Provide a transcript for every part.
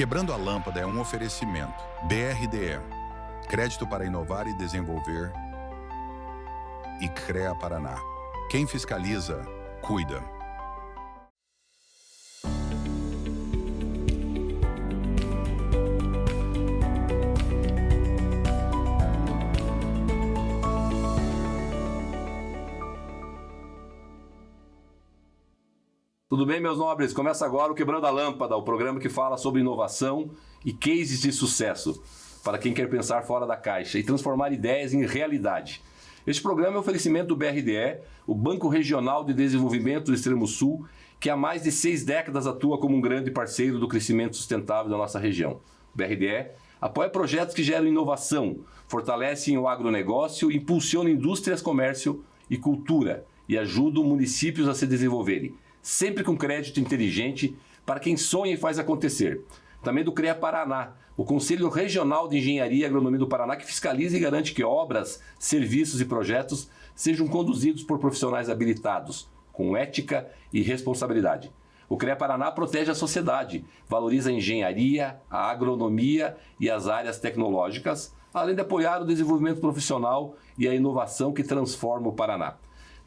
Quebrando a Lâmpada é um oferecimento. BRDE, Crédito para Inovar e Desenvolver, e CREA Paraná. Quem fiscaliza, cuida. Tudo bem, meus nobres? Começa agora o Quebrando a Lâmpada, o programa que fala sobre inovação e cases de sucesso, para quem quer pensar fora da caixa e transformar ideias em realidade. Este programa é um oferecimento do BRDE, o Banco Regional de Desenvolvimento do Extremo Sul, que há mais de 6 décadas atua como um grande parceiro do crescimento sustentável da nossa região. O BRDE apoia projetos que geram inovação, fortalecem o agronegócio, impulsionam indústrias, comércio e cultura e ajudam municípios a se desenvolverem, sempre com crédito inteligente para quem sonha e faz acontecer. Também do CREA Paraná, o Conselho Regional de Engenharia e Agronomia do Paraná, que fiscaliza e garante que obras, serviços e projetos sejam conduzidos por profissionais habilitados, com ética e responsabilidade. O CREA Paraná protege a sociedade, valoriza a engenharia, a agronomia e as áreas tecnológicas, além de apoiar o desenvolvimento profissional e a inovação que transforma o Paraná.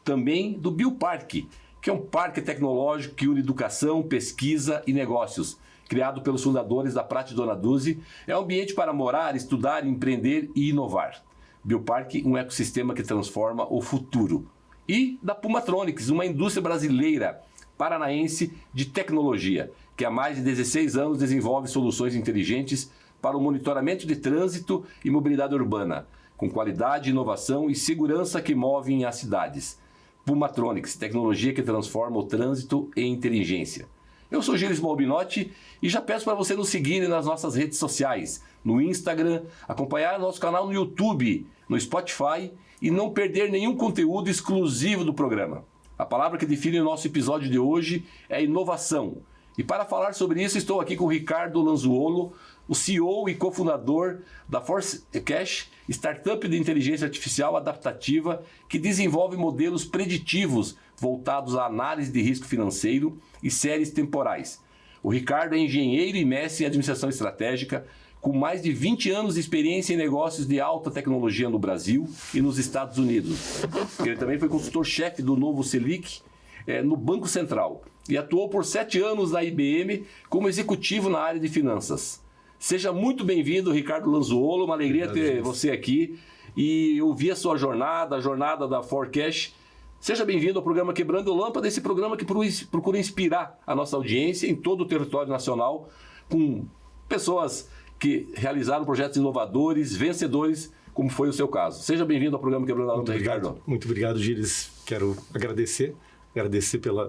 Também do Bioparque, que é um parque tecnológico que une educação, pesquisa e negócios. Criado pelos fundadores da Prate Dona Duzi, é um ambiente para morar, estudar, empreender e inovar. Bioparque, um ecossistema que transforma o futuro. E da Pumatronics, uma indústria brasileira, paranaense de tecnologia, que há mais de 16 anos desenvolve soluções inteligentes para o monitoramento de trânsito e mobilidade urbana, com qualidade, inovação e segurança que movem as cidades. Pumatronics, tecnologia que transforma o trânsito em inteligência. Eu sou Gilles Malbinotti e já peço para você nos seguir nas nossas redes sociais, no Instagram, acompanhar nosso canal no YouTube, no Spotify e não perder nenhum conteúdo exclusivo do programa. A palavra que define o nosso episódio de hoje é inovação. E para falar sobre isso, estou aqui com o Ricardo Lanzuolo, o CEO e cofundador da ForceCash, startup de inteligência artificial adaptativa que desenvolve modelos preditivos voltados à análise de risco financeiro e séries temporais. O Ricardo é engenheiro e mestre em administração estratégica, com mais de 20 anos de experiência em negócios de alta tecnologia no Brasil e nos Estados Unidos. Ele também foi consultor-chefe do Novo Selic no Banco Central e atuou por 7 anos na IBM como executivo na área de finanças. Seja muito bem-vindo, Ricardo Lanzuolo, uma alegria ter você aqui e ouvir a sua jornada, a jornada da ForceCash. Seja bem-vindo ao programa Quebrando a Lâmpada, esse programa que procura inspirar a nossa audiência em todo o território nacional, com pessoas que realizaram projetos inovadores, vencedores, como foi o seu caso. Seja bem-vindo ao programa Quebrando a Lâmpada, Ricardo. Muito obrigado, Gilles. Quero agradecer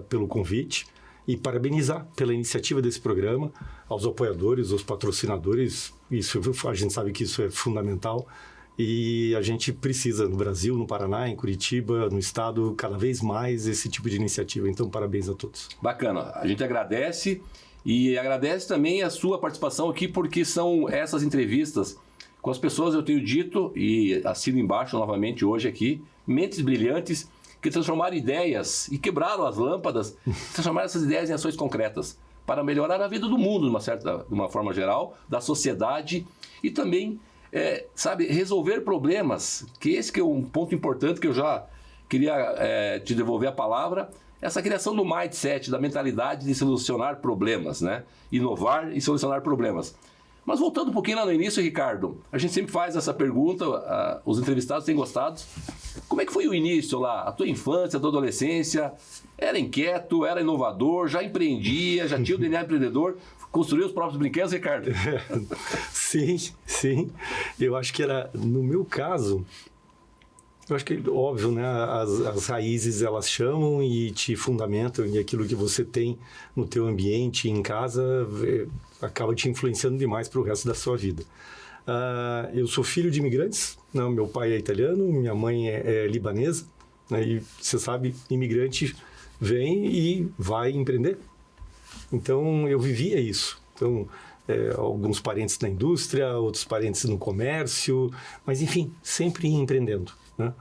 pelo convite e parabenizar pela iniciativa desse programa, aos apoiadores, aos patrocinadores. A gente sabe que isso é fundamental e a gente precisa no Brasil, no Paraná, em Curitiba, no estado, cada vez mais esse tipo de iniciativa. Então, parabéns a todos. Bacana. A gente agradece e agradece também a sua participação aqui, porque são essas entrevistas com as pessoas, eu tenho dito, e assino embaixo novamente hoje aqui, mentes brilhantes, que transformaram ideias e quebraram as lâmpadas, transformaram essas ideias em ações concretas para melhorar a vida do mundo, de uma forma geral, da sociedade e também, resolver problemas, que esse que é um ponto importante que eu já queria te devolver a palavra, essa criação do mindset, da mentalidade de solucionar problemas, né? Inovar e solucionar problemas. Mas voltando um pouquinho lá no início, Ricardo, a gente sempre faz essa pergunta, os entrevistados têm gostado. Como é que foi o início lá? A tua infância, a tua adolescência? Era inquieto, era inovador, já empreendia, já tinha o DNA empreendedor, construiu os próprios brinquedos, Ricardo? Sim. Eu acho que era, no meu caso, eu acho que, óbvio, né? As raízes, elas chamam e te fundamentam, e aquilo que você tem no teu ambiente, em casa, acaba te influenciando demais para o resto da sua vida. Eu sou filho de imigrantes, né? Meu pai é italiano, minha mãe é libanesa, né? E você sabe, imigrante vem e vai empreender. Então, eu vivia isso. Então, alguns parentes na indústria, outros parentes no comércio, mas enfim, sempre empreendendo, né?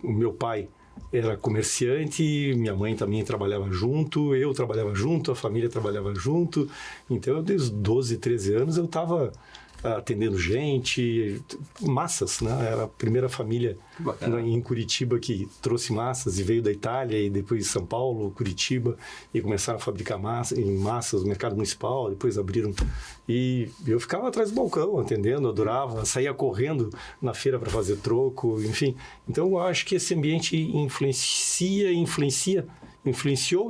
O meu pai era comerciante, minha mãe também trabalhava junto, eu trabalhava junto, a família trabalhava junto. Então, desde os 12, 13 anos, eu estava atendendo gente, massas, né? Era a primeira família em Curitiba que trouxe massas e veio da Itália e depois São Paulo, Curitiba, e começaram a fabricar massas no mercado municipal, depois abriram. E eu ficava atrás do balcão atendendo, adorava, saía correndo na feira para fazer troco, enfim. Então, eu acho que esse ambiente influenciou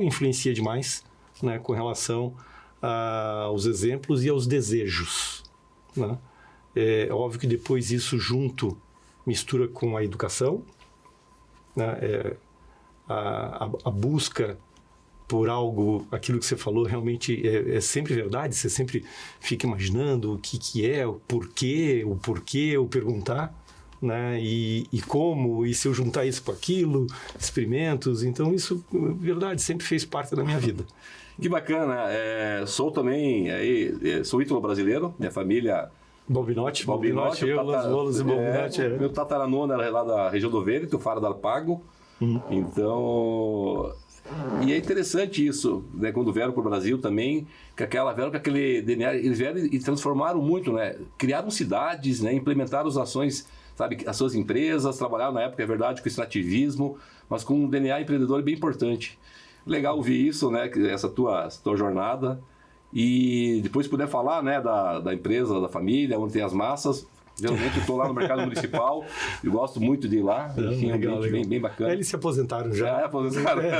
e influencia demais, né, com relação aos exemplos e aos desejos. Né? É óbvio que depois isso junto mistura com a educação, né? A busca por algo, aquilo que você falou realmente é sempre verdade, você sempre fica imaginando o que é, o porquê, o perguntar, né? E como, e se eu juntar isso com aquilo, experimentos, então isso, verdade, sempre fez parte da minha vida. Que bacana, sou também, sou ítalo-brasileiro, minha família... Balbinotti, eu, Las Bolas e Balbinotti. Meu tataranon era lá da região do Vêneto, Faro del Pago, então... E é interessante isso, né, quando vieram para o Brasil também, vieram com aquele DNA, eles vieram e transformaram muito, né, criaram cidades, né, implementaram as ações, sabe, as suas empresas, trabalharam na época, é verdade, com extrativismo, mas com um DNA empreendedor bem importante. Legal ouvir isso, né, essa tua jornada. E depois puder falar, né, da empresa, da família, onde tem as massas. Geralmente eu estou lá no mercado municipal e gosto muito de ir lá. Enfim, legal. Bem bacana. Eles se aposentaram já.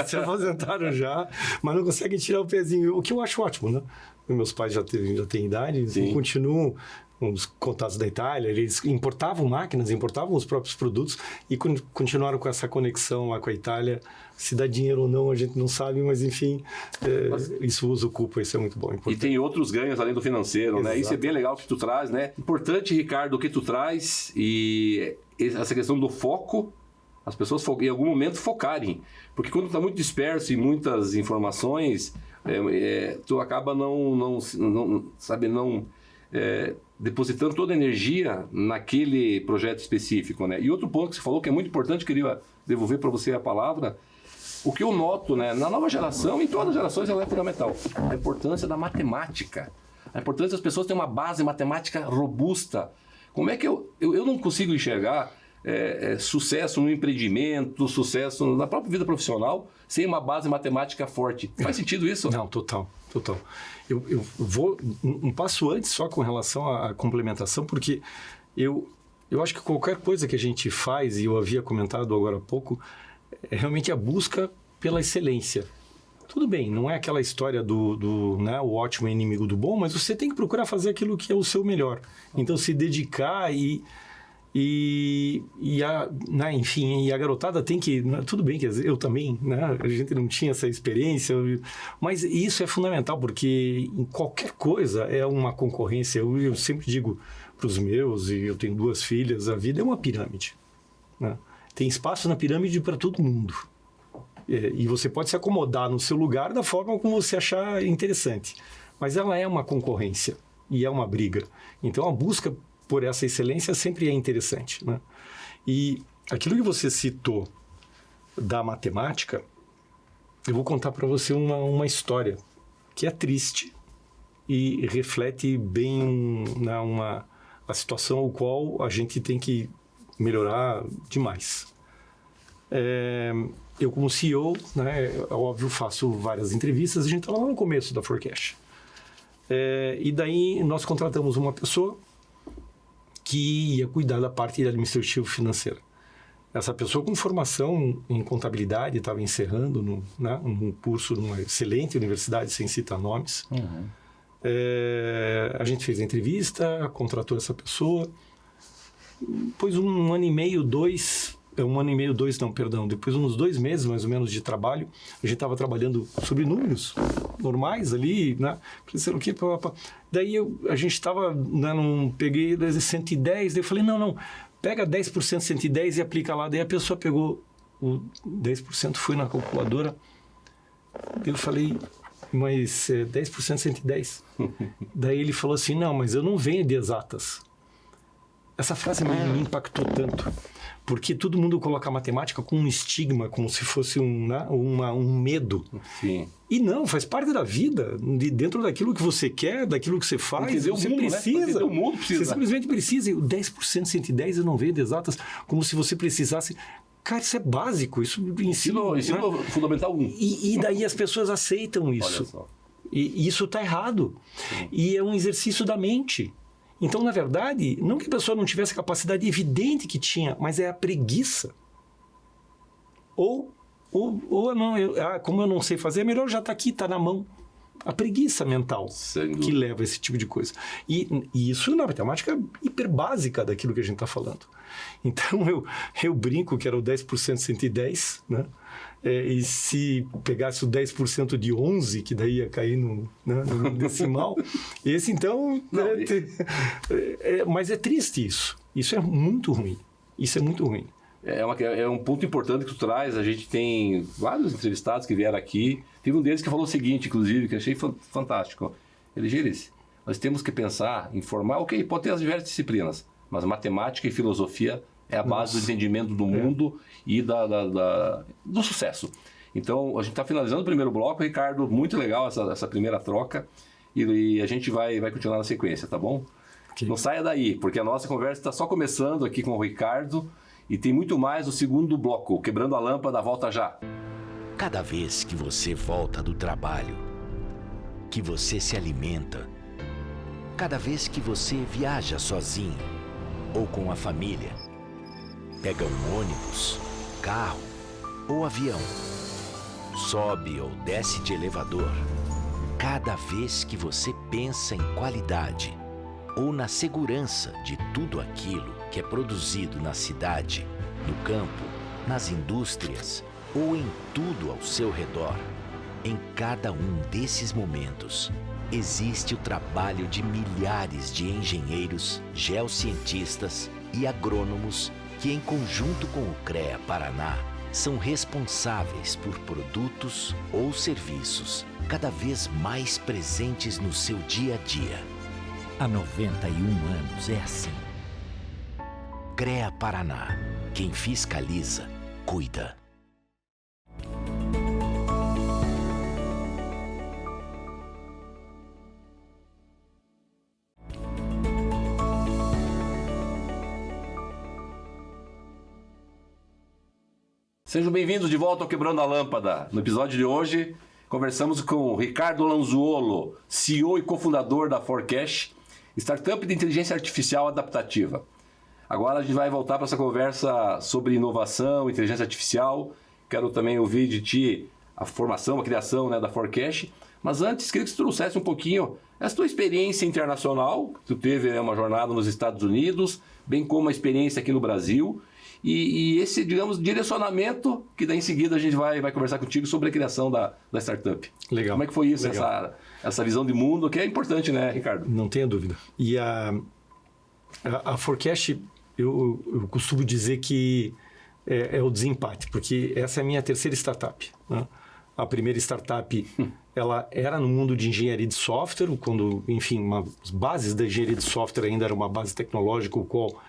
Se aposentaram já, mas não conseguem tirar o pezinho. O que eu acho ótimo, né? Meus pais já têm idade, então continuam os contatos da Itália, eles importavam máquinas, importavam os próprios produtos e continuaram com essa conexão lá com a Itália. Se dá dinheiro ou não, a gente não sabe, mas enfim, isso usa o culpa, isso é muito bom. Importante. E tem outros ganhos além do financeiro, né? Isso é bem legal que tu traz, né? Importante, Ricardo, o que tu traz e essa questão do foco, as pessoas em algum momento focarem, porque quando está muito disperso e muitas informações, tu acaba depositando toda a energia naquele projeto específico, né? E outro ponto que você falou que é muito importante, eu queria devolver para você a palavra. O que eu noto, né, na nova geração, em todas as gerações, ela é fundamental. A importância da matemática. A importância das pessoas terem uma base matemática robusta. Como é que eu não consigo enxergar sucesso no empreendimento, sucesso na própria vida profissional, sem uma base matemática forte? Faz sentido isso? Não, total. Eu vou um passo antes só com relação à complementação, porque eu acho que qualquer coisa que a gente faz, e eu havia comentado agora há pouco, é realmente a busca pela excelência. Tudo bem, não é aquela história né, o ótimo é inimigo do bom, mas você tem que procurar fazer aquilo que é o seu melhor. Então, se dedicar enfim, a garotada tem que... Tudo bem que eu também, né, a gente não tinha essa experiência, mas isso é fundamental, porque em qualquer coisa é uma concorrência. Eu sempre digo para os meus, e eu tenho 2 filhas, a vida é uma pirâmide, né? Tem espaço na pirâmide para todo mundo. E você pode se acomodar no seu lugar da forma como você achar interessante. Mas ela é uma concorrência e é uma briga. Então, a busca por essa excelência sempre é interessante, né? E aquilo que você citou da matemática, eu vou contar para você uma história que é triste e reflete bem a situação ao qual a gente tem que melhorar demais. Eu, como CEO, né, óbvio, faço várias entrevistas, a gente estava lá no começo da Forecast. E daí nós contratamos uma pessoa que ia cuidar da parte administrativa financeira. Essa pessoa com formação em contabilidade estava encerrando um curso numa excelente universidade, sem citar nomes. A gente fez a entrevista, contratou essa pessoa. Depois depois uns 2 meses mais ou menos de trabalho, a gente estava trabalhando sobre números normais ali, né? Pensando que daí a gente estava, né, peguei 110, daí eu falei, não, pega 10% 110 e aplica lá. Daí a pessoa pegou o 10%, foi na calculadora, eu falei, mas 10% 110. Daí ele falou assim, não, mas eu não venho de exatas. essa frase me impactou tanto, porque todo mundo coloca a matemática com um estigma, como se fosse um medo. Sim. E não, faz parte da vida, dentro daquilo que você quer, daquilo que você faz, você mundo, precisa. Né? O mundo precisa. Você simplesmente precisa. E o 10%, 110, eu não vendo exatas, como se você precisasse... Cara, isso é básico, isso ensino né? Fundamental 1. E daí as pessoas aceitam isso. Olha só. E isso está errado. Sim. E é um exercício da mente. Então, na verdade, não que a pessoa não tivesse capacidade, evidente que tinha, mas é a preguiça. Ou não, como eu não sei fazer, é melhor já estar aqui, está na mão. A preguiça mental que leva a esse tipo de coisa. E isso na matemática hiper básica daquilo que a gente está falando. Então, eu brinco que era o 10% 110, né? E se pegasse o 10% de 11, que daí ia cair no decimal, esse então... mas é triste isso. Isso é muito ruim. Isso é muito ruim. É um ponto importante que tu traz. A gente tem vários entrevistados que vieram aqui. Teve um deles que falou o seguinte, inclusive, que eu achei fantástico. Ele disse, nós temos que pensar em formar... Ok, pode ter as diversas disciplinas, mas matemática e filosofia é a base do entendimento do mundo e do sucesso. Então, a gente está finalizando o primeiro bloco. Ricardo, muito legal essa primeira troca. E a gente vai continuar na sequência, tá bom? Okay. Não saia daí, porque a nossa conversa está só começando aqui com o Ricardo. E tem muito mais no segundo bloco. Quebrando a Lâmpada, volta já. Cada vez que você volta do trabalho, que você se alimenta, cada vez que você viaja sozinho ou com a família, pega um ônibus, carro ou avião, sobe ou desce de elevador, cada vez que você pensa em qualidade ou na segurança de tudo aquilo que é produzido na cidade, no campo, nas indústrias ou em tudo ao seu redor, em cada um desses momentos, existe o trabalho de milhares de engenheiros, geocientistas e agrônomos que, em conjunto com o CREA Paraná, são responsáveis por produtos ou serviços cada vez mais presentes no seu dia a dia. Há 91 anos é assim. CREA Paraná. Quem fiscaliza, cuida. Sejam bem-vindos de volta ao Quebrando a Lâmpada. No episódio de hoje, conversamos com o Ricardo Lanzuolo, CEO e cofundador da Forecast, startup de inteligência artificial adaptativa. Agora a gente vai voltar para essa conversa sobre inovação, inteligência artificial. Quero também ouvir de ti a formação, a criação, né, da Forecast. Mas antes, queria que você trouxesse um pouquinho essa tua experiência internacional. Tu teve, né, uma jornada nos Estados Unidos, bem como uma experiência aqui no Brasil. E esse, digamos, direcionamento que daí em seguida a gente vai conversar contigo sobre a criação da startup. Legal. Como é que foi isso, essa visão de mundo, que é importante, né, Ricardo? Não tenha dúvida. E a Forecast, eu costumo dizer que é o desempate, porque essa é a minha terceira startup, né? A primeira startup, ela era no mundo de engenharia de software, quando, enfim, as bases da engenharia de software ainda era uma base tecnológica, o qual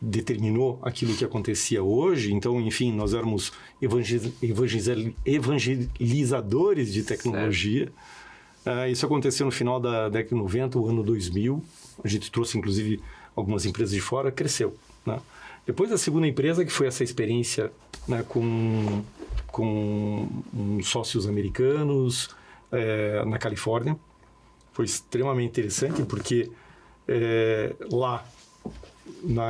determinou aquilo que acontecia hoje. Então, enfim, nós éramos evangelizadores de tecnologia. Isso aconteceu no final da década de 90, o ano 2000. A gente trouxe, inclusive, algumas empresas de fora, cresceu, né? Depois, a segunda empresa, que foi essa experiência, né, com sócios americanos na Califórnia, foi extremamente interessante, porque lá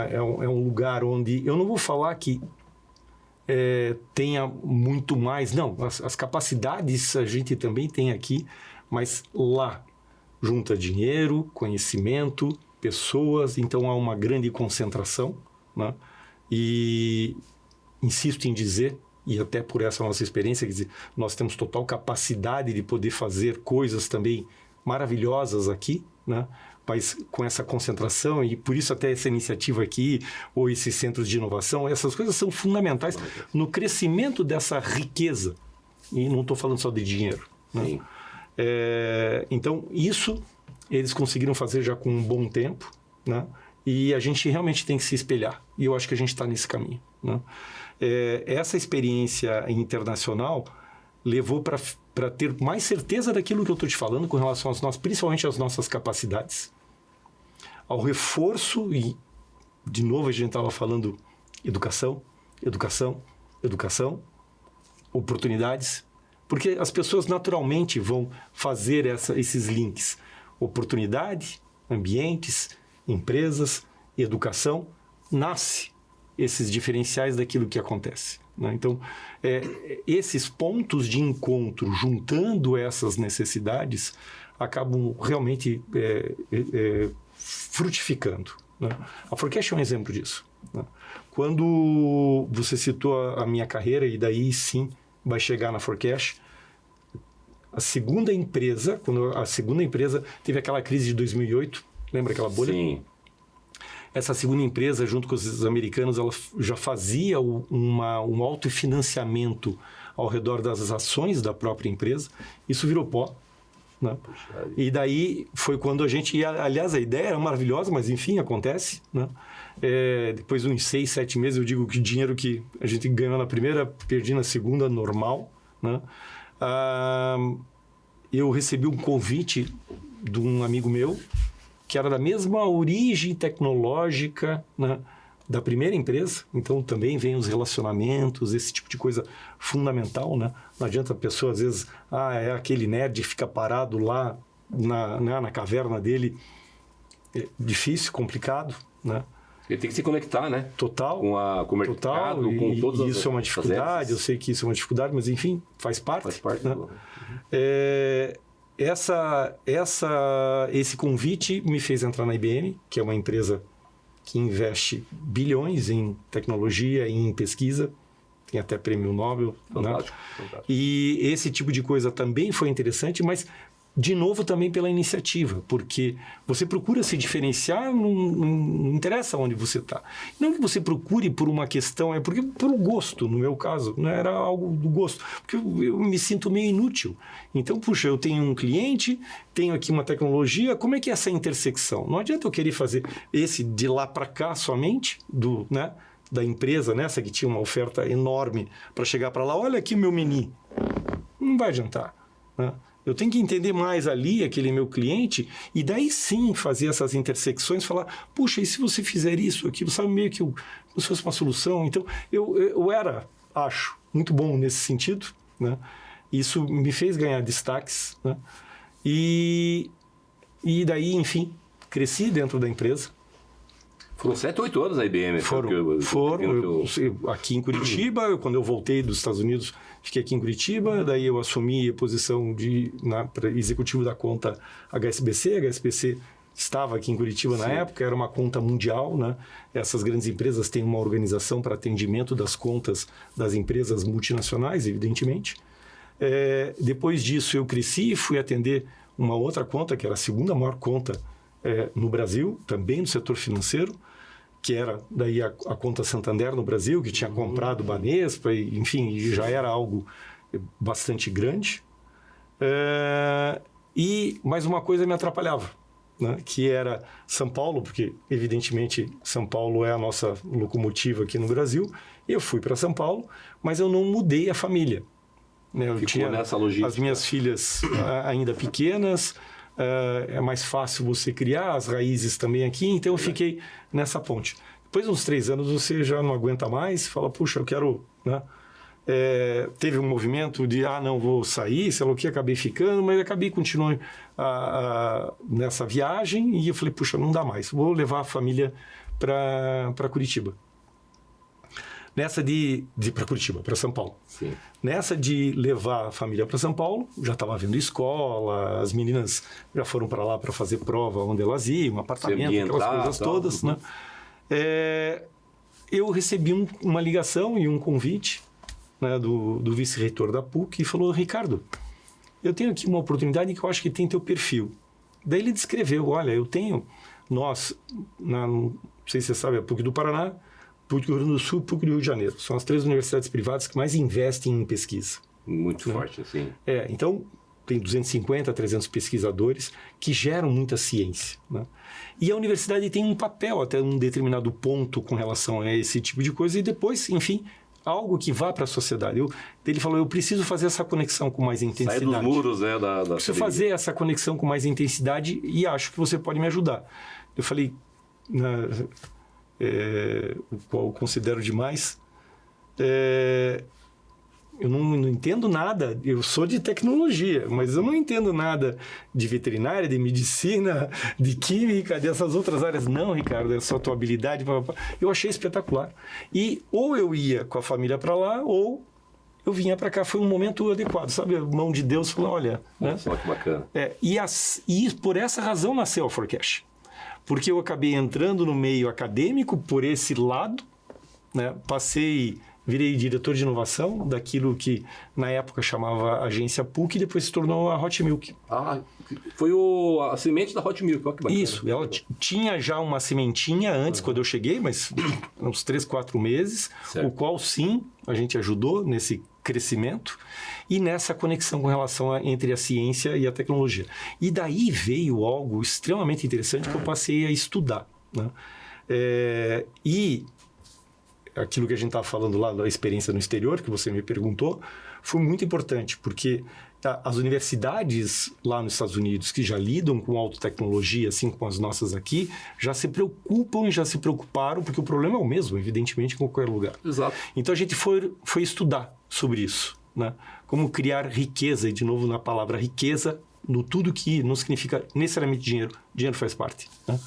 é um lugar onde eu não vou falar que tenha muito mais, não, as capacidades a gente também tem aqui, mas lá junta dinheiro, conhecimento, pessoas, então há uma grande concentração, né? E insisto em dizer, e até por essa nossa experiência, quer dizer, nós temos total capacidade de poder fazer coisas também maravilhosas aqui, né? Mas com essa concentração, e por isso até essa iniciativa aqui, ou esses centros de inovação, essas coisas são fundamentais no crescimento dessa riqueza. E não estou falando só de dinheiro, né? Então, isso eles conseguiram fazer já com um bom tempo, né? E a gente realmente tem que se espelhar. E eu acho que a gente está nesse caminho, né? Essa experiência internacional levou para ter mais certeza daquilo que eu estou te falando com relação principalmente às nossas capacidades, ao reforço, e de novo a gente estava falando educação, oportunidades, porque as pessoas naturalmente vão fazer esses links. Oportunidade, ambientes, empresas, educação, nasce esses diferenciais daquilo que acontece, né? Então, esses pontos de encontro, juntando essas necessidades, acabam realmente frutificando, né? A Forecast é um exemplo disso, né? Quando você citou a minha carreira, e daí sim vai chegar na Forecast, quando a segunda empresa teve aquela crise de 2008, lembra aquela bolha? Sim. Essa segunda empresa, junto com os americanos, ela já fazia um autofinanciamento ao redor das ações da própria empresa. Isso virou pó, né? E daí foi quando a gente... Aliás, a ideia era maravilhosa, mas enfim, acontece, né? Depois de uns 6, 7 meses, eu digo que o dinheiro que a gente ganhou na primeira, perdi na segunda, normal, né? Eu recebi um convite de um amigo meu, que era da mesma origem tecnológica, né, da primeira empresa. Então, também vem os relacionamentos, esse tipo de coisa fundamental, né? Não adianta a pessoa, às vezes, é aquele nerd que fica parado lá na caverna dele. É difícil, complicado, né? Ele tem que se conectar, né? Total. Com o mercado, total, com todas isso é uma dificuldade, eu sei que isso é uma dificuldade, mas, enfim, faz parte. Faz parte, né? Esse convite me fez entrar na IBM, que é uma empresa que investe bilhões em tecnologia e em pesquisa, tem até prêmio Nobel. Fantástico, né? fantástico. E esse tipo de coisa também foi interessante, mas de novo também pela iniciativa, porque você procura se diferenciar, não interessa onde você está. Não que você procure por uma questão, é porque por gosto, no meu caso, não era algo do gosto, porque eu me sinto meio inútil. Então, puxa, eu tenho um cliente, tenho aqui uma tecnologia, como é que é essa intersecção? Não adianta eu querer fazer esse de lá para cá somente, né, da empresa, nessa que tinha uma oferta enorme para chegar para lá, olha aqui o meu menu. Não vai adiantar, né? Eu tenho que entender mais ali aquele meu cliente e daí sim fazer essas intersecções, falar, puxa, e se você fizer isso aqui, você sabe meio que como se fosse uma solução. Então, eu acho, muito bom nesse sentido, né? Isso me fez ganhar destaques, né? E daí, enfim, cresci dentro da empresa. Foram 7, 8 anos a IBM. Foram. Aqui em Curitiba, quando eu voltei dos Estados Unidos, fiquei aqui em Curitiba, daí eu assumi a posição de executivo da conta HSBC. A HSBC estava aqui em Curitiba na época, era uma conta mundial, né? Essas grandes empresas têm uma organização para atendimento das contas das empresas multinacionais, evidentemente. Depois disso, eu cresci e fui atender uma outra conta, que era a segunda maior conta no Brasil, também no setor financeiro, que era daí a conta Santander no Brasil, que tinha comprado Banespa, enfim, e já era algo bastante grande. Mas uma coisa me atrapalhava, né? Que era São Paulo, porque evidentemente São Paulo é a nossa locomotiva aqui no Brasil. Eu fui para São Paulo, mas eu não mudei a família, né? Eu tinha nessa logística. As minhas filhas ainda pequenas. É mais fácil você criar as raízes também aqui, então eu fiquei nessa ponte. Depois de uns 3 anos você já não aguenta mais, fala, puxa, eu quero, né? Teve um movimento de, não, vou sair, sei lá o que, acabei ficando, mas acabei continuando nessa viagem e eu falei, puxa, não dá mais, vou levar a família para Curitiba. Nessa para Curitiba, para São Paulo. Sim. Nessa de levar a família para São Paulo, já estava vendo escola, as meninas já foram para lá para fazer prova onde elas iam, apartamento, aquelas coisas todas, né? Eu recebi uma ligação e um convite, né, do vice-reitor da PUC e falou, Ricardo, eu tenho aqui uma oportunidade que eu acho que tem teu perfil. Daí ele descreveu, olha, não sei se você sabe, a PUC do Paraná, PUC do Rio Grande do Sul, PUC do Rio de Janeiro. São as 3 universidades privadas que mais investem em pesquisa. Muito forte, assim. Então, tem 250, 300 pesquisadores que geram muita ciência, né? E a universidade tem um papel até um determinado ponto com relação a esse tipo de coisa e depois, enfim, algo que vá para a sociedade. Ele falou, eu preciso fazer essa conexão com mais intensidade. Sair dos muros, né? Preciso fazer essa conexão com mais intensidade e acho que você pode me ajudar. Eu falei, o qual eu considero demais, eu não entendo nada, eu sou de tecnologia, mas eu não entendo nada de veterinária, de medicina, de química, dessas outras áreas. Não, Ricardo, é só a tua habilidade. Eu achei espetacular. E ou eu ia com a família para lá, ou eu vinha para cá. Foi um momento adequado, sabe? A mão de Deus falou, olha... Né? Só que bacana. E por essa razão nasceu a Forecast. Porque eu acabei entrando no meio acadêmico por esse lado, né? Virei diretor de inovação daquilo que na época chamava Agência PUC e depois se tornou a Hot Milk. Foi a semente da Hot Milk, olha que bacana. Isso, ela tinha já uma sementinha antes, quando eu cheguei, mas uns 3, 4 meses, certo. O qual sim, a gente ajudou nesse crescimento e nessa conexão com relação entre a ciência e a tecnologia. E daí veio algo extremamente interessante que eu passei a estudar, né? E aquilo que a gente estava falando lá da experiência no exterior, que você me perguntou, foi muito importante, porque as universidades lá nos Estados Unidos, que já lidam com autotecnologia, assim como as nossas aqui, já se preocupam e já se preocuparam, porque o problema é o mesmo, evidentemente, em qualquer lugar. Exato. Então a gente foi estudar sobre isso, né? Como criar riqueza, e de novo na palavra riqueza, no tudo que não significa necessariamente dinheiro. Dinheiro faz parte, né?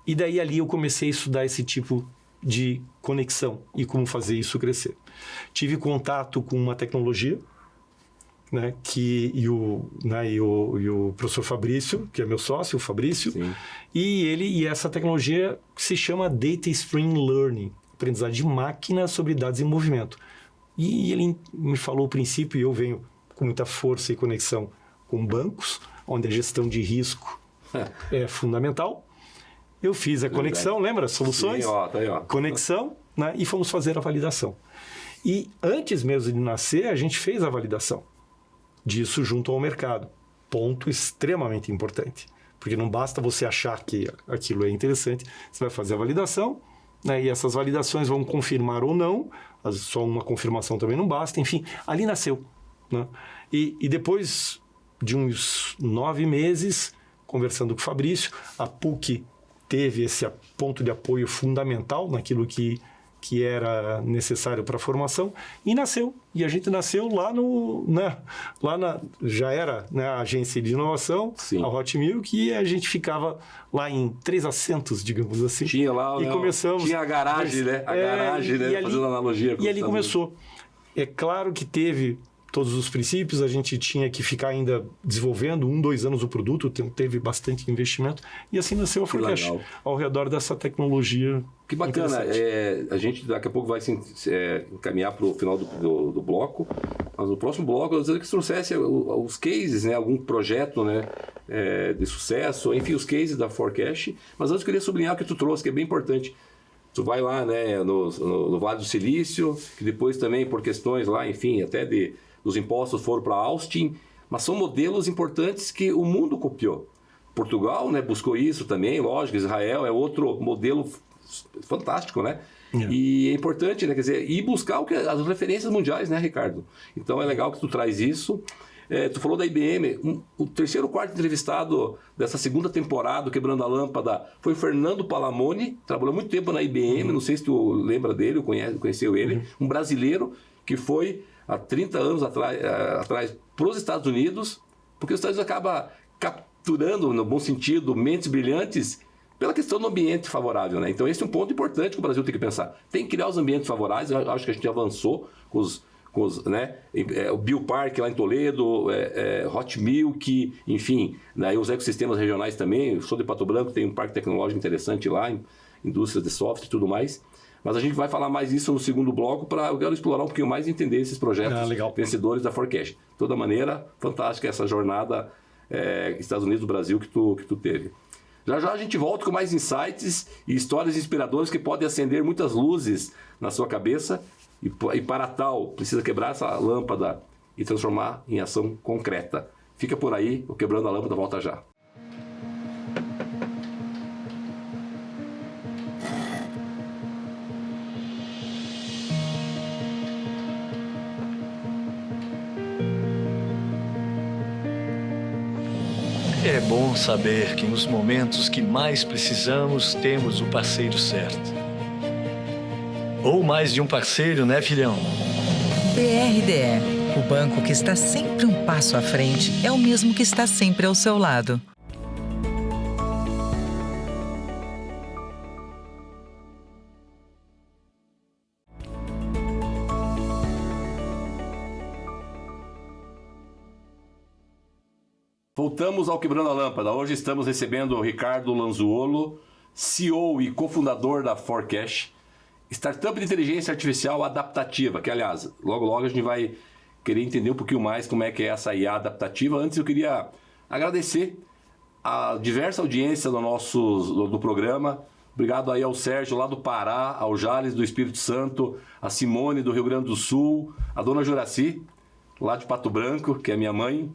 E daí ali eu comecei a estudar esse tipo de conexão e como fazer isso crescer. Tive contato com uma tecnologia, né, e o professor Fabrício, que é meu sócio, o Fabrício, sim. E essa tecnologia se chama Data Stream Learning, aprendizagem de máquina sobre dados em movimento. E ele me falou o princípio, e eu venho com muita força e conexão com bancos, onde a gestão de risco é fundamental. Eu fiz a conexão, lembra? Soluções? Sim, tá aí, conexão, né? E fomos fazer a validação. E antes mesmo de nascer, a gente fez a validação disso junto ao mercado. Ponto extremamente importante. Porque não basta você achar que aquilo é interessante, você vai fazer a validação, né? E essas validações vão confirmar ou não, só uma confirmação também não basta, enfim, ali nasceu, né? E depois de uns 9 meses, conversando com o Fabrício, a PUC teve esse ponto de apoio fundamental naquilo que era necessário para a formação e nasceu. E a gente nasceu lá já era, né, a agência de inovação, sim. A Hot Milk, e a gente ficava lá em 3 assentos, digamos assim. Tinha lá, e começamos, tinha a garagem, né? A garagem, né? Fazendo analogia. E ali começou. É claro que teve todos os princípios, a gente tinha que ficar ainda desenvolvendo 1, 2 anos o produto, teve bastante investimento, e assim nasceu a Forecast, ao redor dessa tecnologia. Que bacana, a gente daqui a pouco vai encaminhar para o final do bloco, mas no próximo bloco eu gostaria que você trouxesse os cases, né, algum projeto, né, de sucesso, enfim, os cases da Forecast, mas antes eu queria sublinhar o que tu trouxe, que é bem importante. Tu vai lá, né, no Vale do Silício, que depois também por questões lá, enfim, até dos impostos foram para Austin, mas são modelos importantes que o mundo copiou. Portugal, né, buscou isso também, lógico, Israel é outro modelo fantástico, né? E é importante, né, quer dizer, ir buscar as referências mundiais, né, Ricardo? Então é legal que tu traz isso. Tu falou da IBM, o terceiro ou quarto entrevistado dessa segunda temporada, Quebrando a Lâmpada, foi o Fernando Palamoni, trabalhou muito tempo na IBM, não sei se tu lembra dele, conheceu ele, um brasileiro que foi há 30 anos atrás para os Estados Unidos, porque os Estados Unidos acaba capturando, no bom sentido, mentes brilhantes pela questão do ambiente favorável, né? Então esse é um ponto importante que o Brasil tem que pensar. Tem que criar os ambientes favoráveis, eu acho que a gente avançou com os, né? O Bio Park lá em Toledo, Hot Milk, enfim, né? Os ecossistemas regionais também. Eu sou de Pato Branco, tem um parque tecnológico interessante lá, indústrias de software e tudo mais. Mas a gente vai falar mais isso no segundo bloco, eu quero explorar um pouquinho mais e entender esses projetos vencedores da Forecast. De toda maneira, fantástica essa jornada Estados Unidos do Brasil que tu teve. Já já a gente volta com mais insights e histórias inspiradoras que podem acender muitas luzes na sua cabeça. E para tal, precisa quebrar essa lâmpada e transformar em ação concreta. Fica por aí, o Quebrando a Lâmpada volta já. É bom saber que nos momentos que mais precisamos, temos o parceiro certo. Ou mais de um parceiro, né, filhão? BRDE, o banco que está sempre um passo à frente, é o mesmo que está sempre ao seu lado. Voltamos ao Quebrando a Lâmpada. Hoje estamos recebendo o Ricardo Lanzuolo, CEO e cofundador da Forecash, startup de inteligência artificial adaptativa, que, aliás, logo a gente vai querer entender um pouquinho mais como é que é essa IA adaptativa. Antes, eu queria agradecer a diversa audiência do programa. Obrigado aí ao Sérgio lá do Pará, ao Jales do Espírito Santo, a Simone do Rio Grande do Sul, a dona Juraci, lá de Pato Branco, que é minha mãe,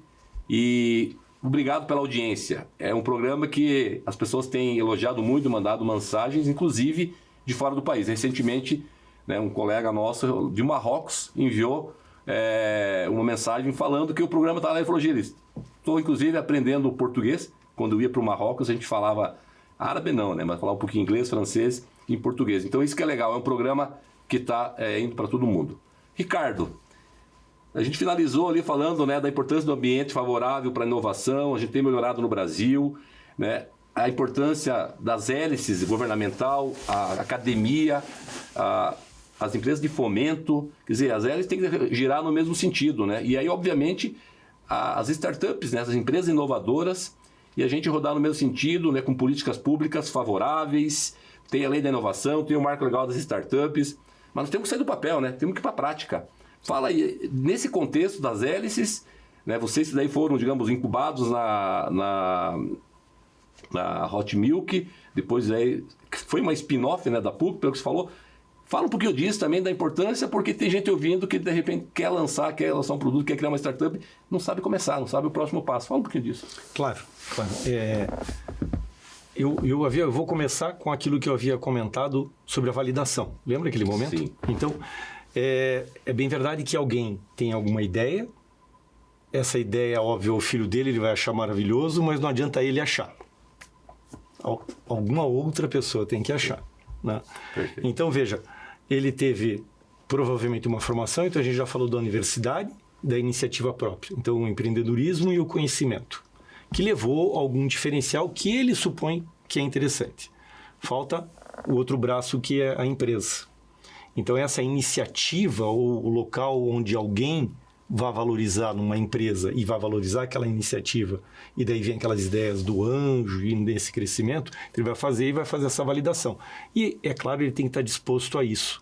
e obrigado pela audiência. É um programa que as pessoas têm elogiado muito, mandado mensagens, inclusive de fora do país. Recentemente, né, um colega nosso de Marrocos enviou uma mensagem falando que o programa está lá e falou: Gilles, estou inclusive aprendendo português. Quando eu ia para o Marrocos, a gente falava árabe não, né, mas falava um pouquinho inglês, francês e português. Então isso que é legal, é um programa que está indo para todo mundo. Ricardo, a gente finalizou ali falando, né, da importância do ambiente favorável para a inovação. A gente tem melhorado no Brasil, né, a importância das hélices governamental, a academia, as empresas de fomento. Quer dizer, as hélices têm que girar no mesmo sentido, né? E aí, obviamente, as startups, né, as empresas inovadoras, e a gente rodar no mesmo sentido, né, com políticas públicas favoráveis. Tem a lei da inovação, tem o marco legal das startups, mas nós temos que sair do papel, né? Temos que ir para a prática. Fala aí, nesse contexto das hélices, né, vocês daí foram, digamos, incubados na Hot Milk, depois aí foi uma spin-off, né, da PUC, pelo que você falou. Fala um pouquinho disso também, da importância, porque tem gente ouvindo que de repente quer lançar um produto, quer criar uma startup, não sabe começar, não sabe o próximo passo. Fala um pouquinho disso. Claro. Eu vou começar com aquilo que eu havia comentado sobre a validação. Lembra aquele momento? Sim. Então, é bem verdade que alguém tem alguma ideia. Essa ideia, óbvio, o filho dele ele vai achar maravilhoso, mas não adianta ele achar. Alguma outra pessoa tem que achar, né? Então, veja, ele teve provavelmente uma formação, então a gente já falou da universidade, da iniciativa própria. Então, o empreendedorismo e o conhecimento, que levou a algum diferencial que ele supõe que é interessante. Falta o outro braço, que é a empresa. Então, essa iniciativa, ou o local onde alguém vai valorizar numa empresa e vai valorizar aquela iniciativa, e daí vem aquelas ideias do anjo e desse crescimento, ele vai fazer e vai fazer essa validação. E, é claro, ele tem que estar disposto a isso.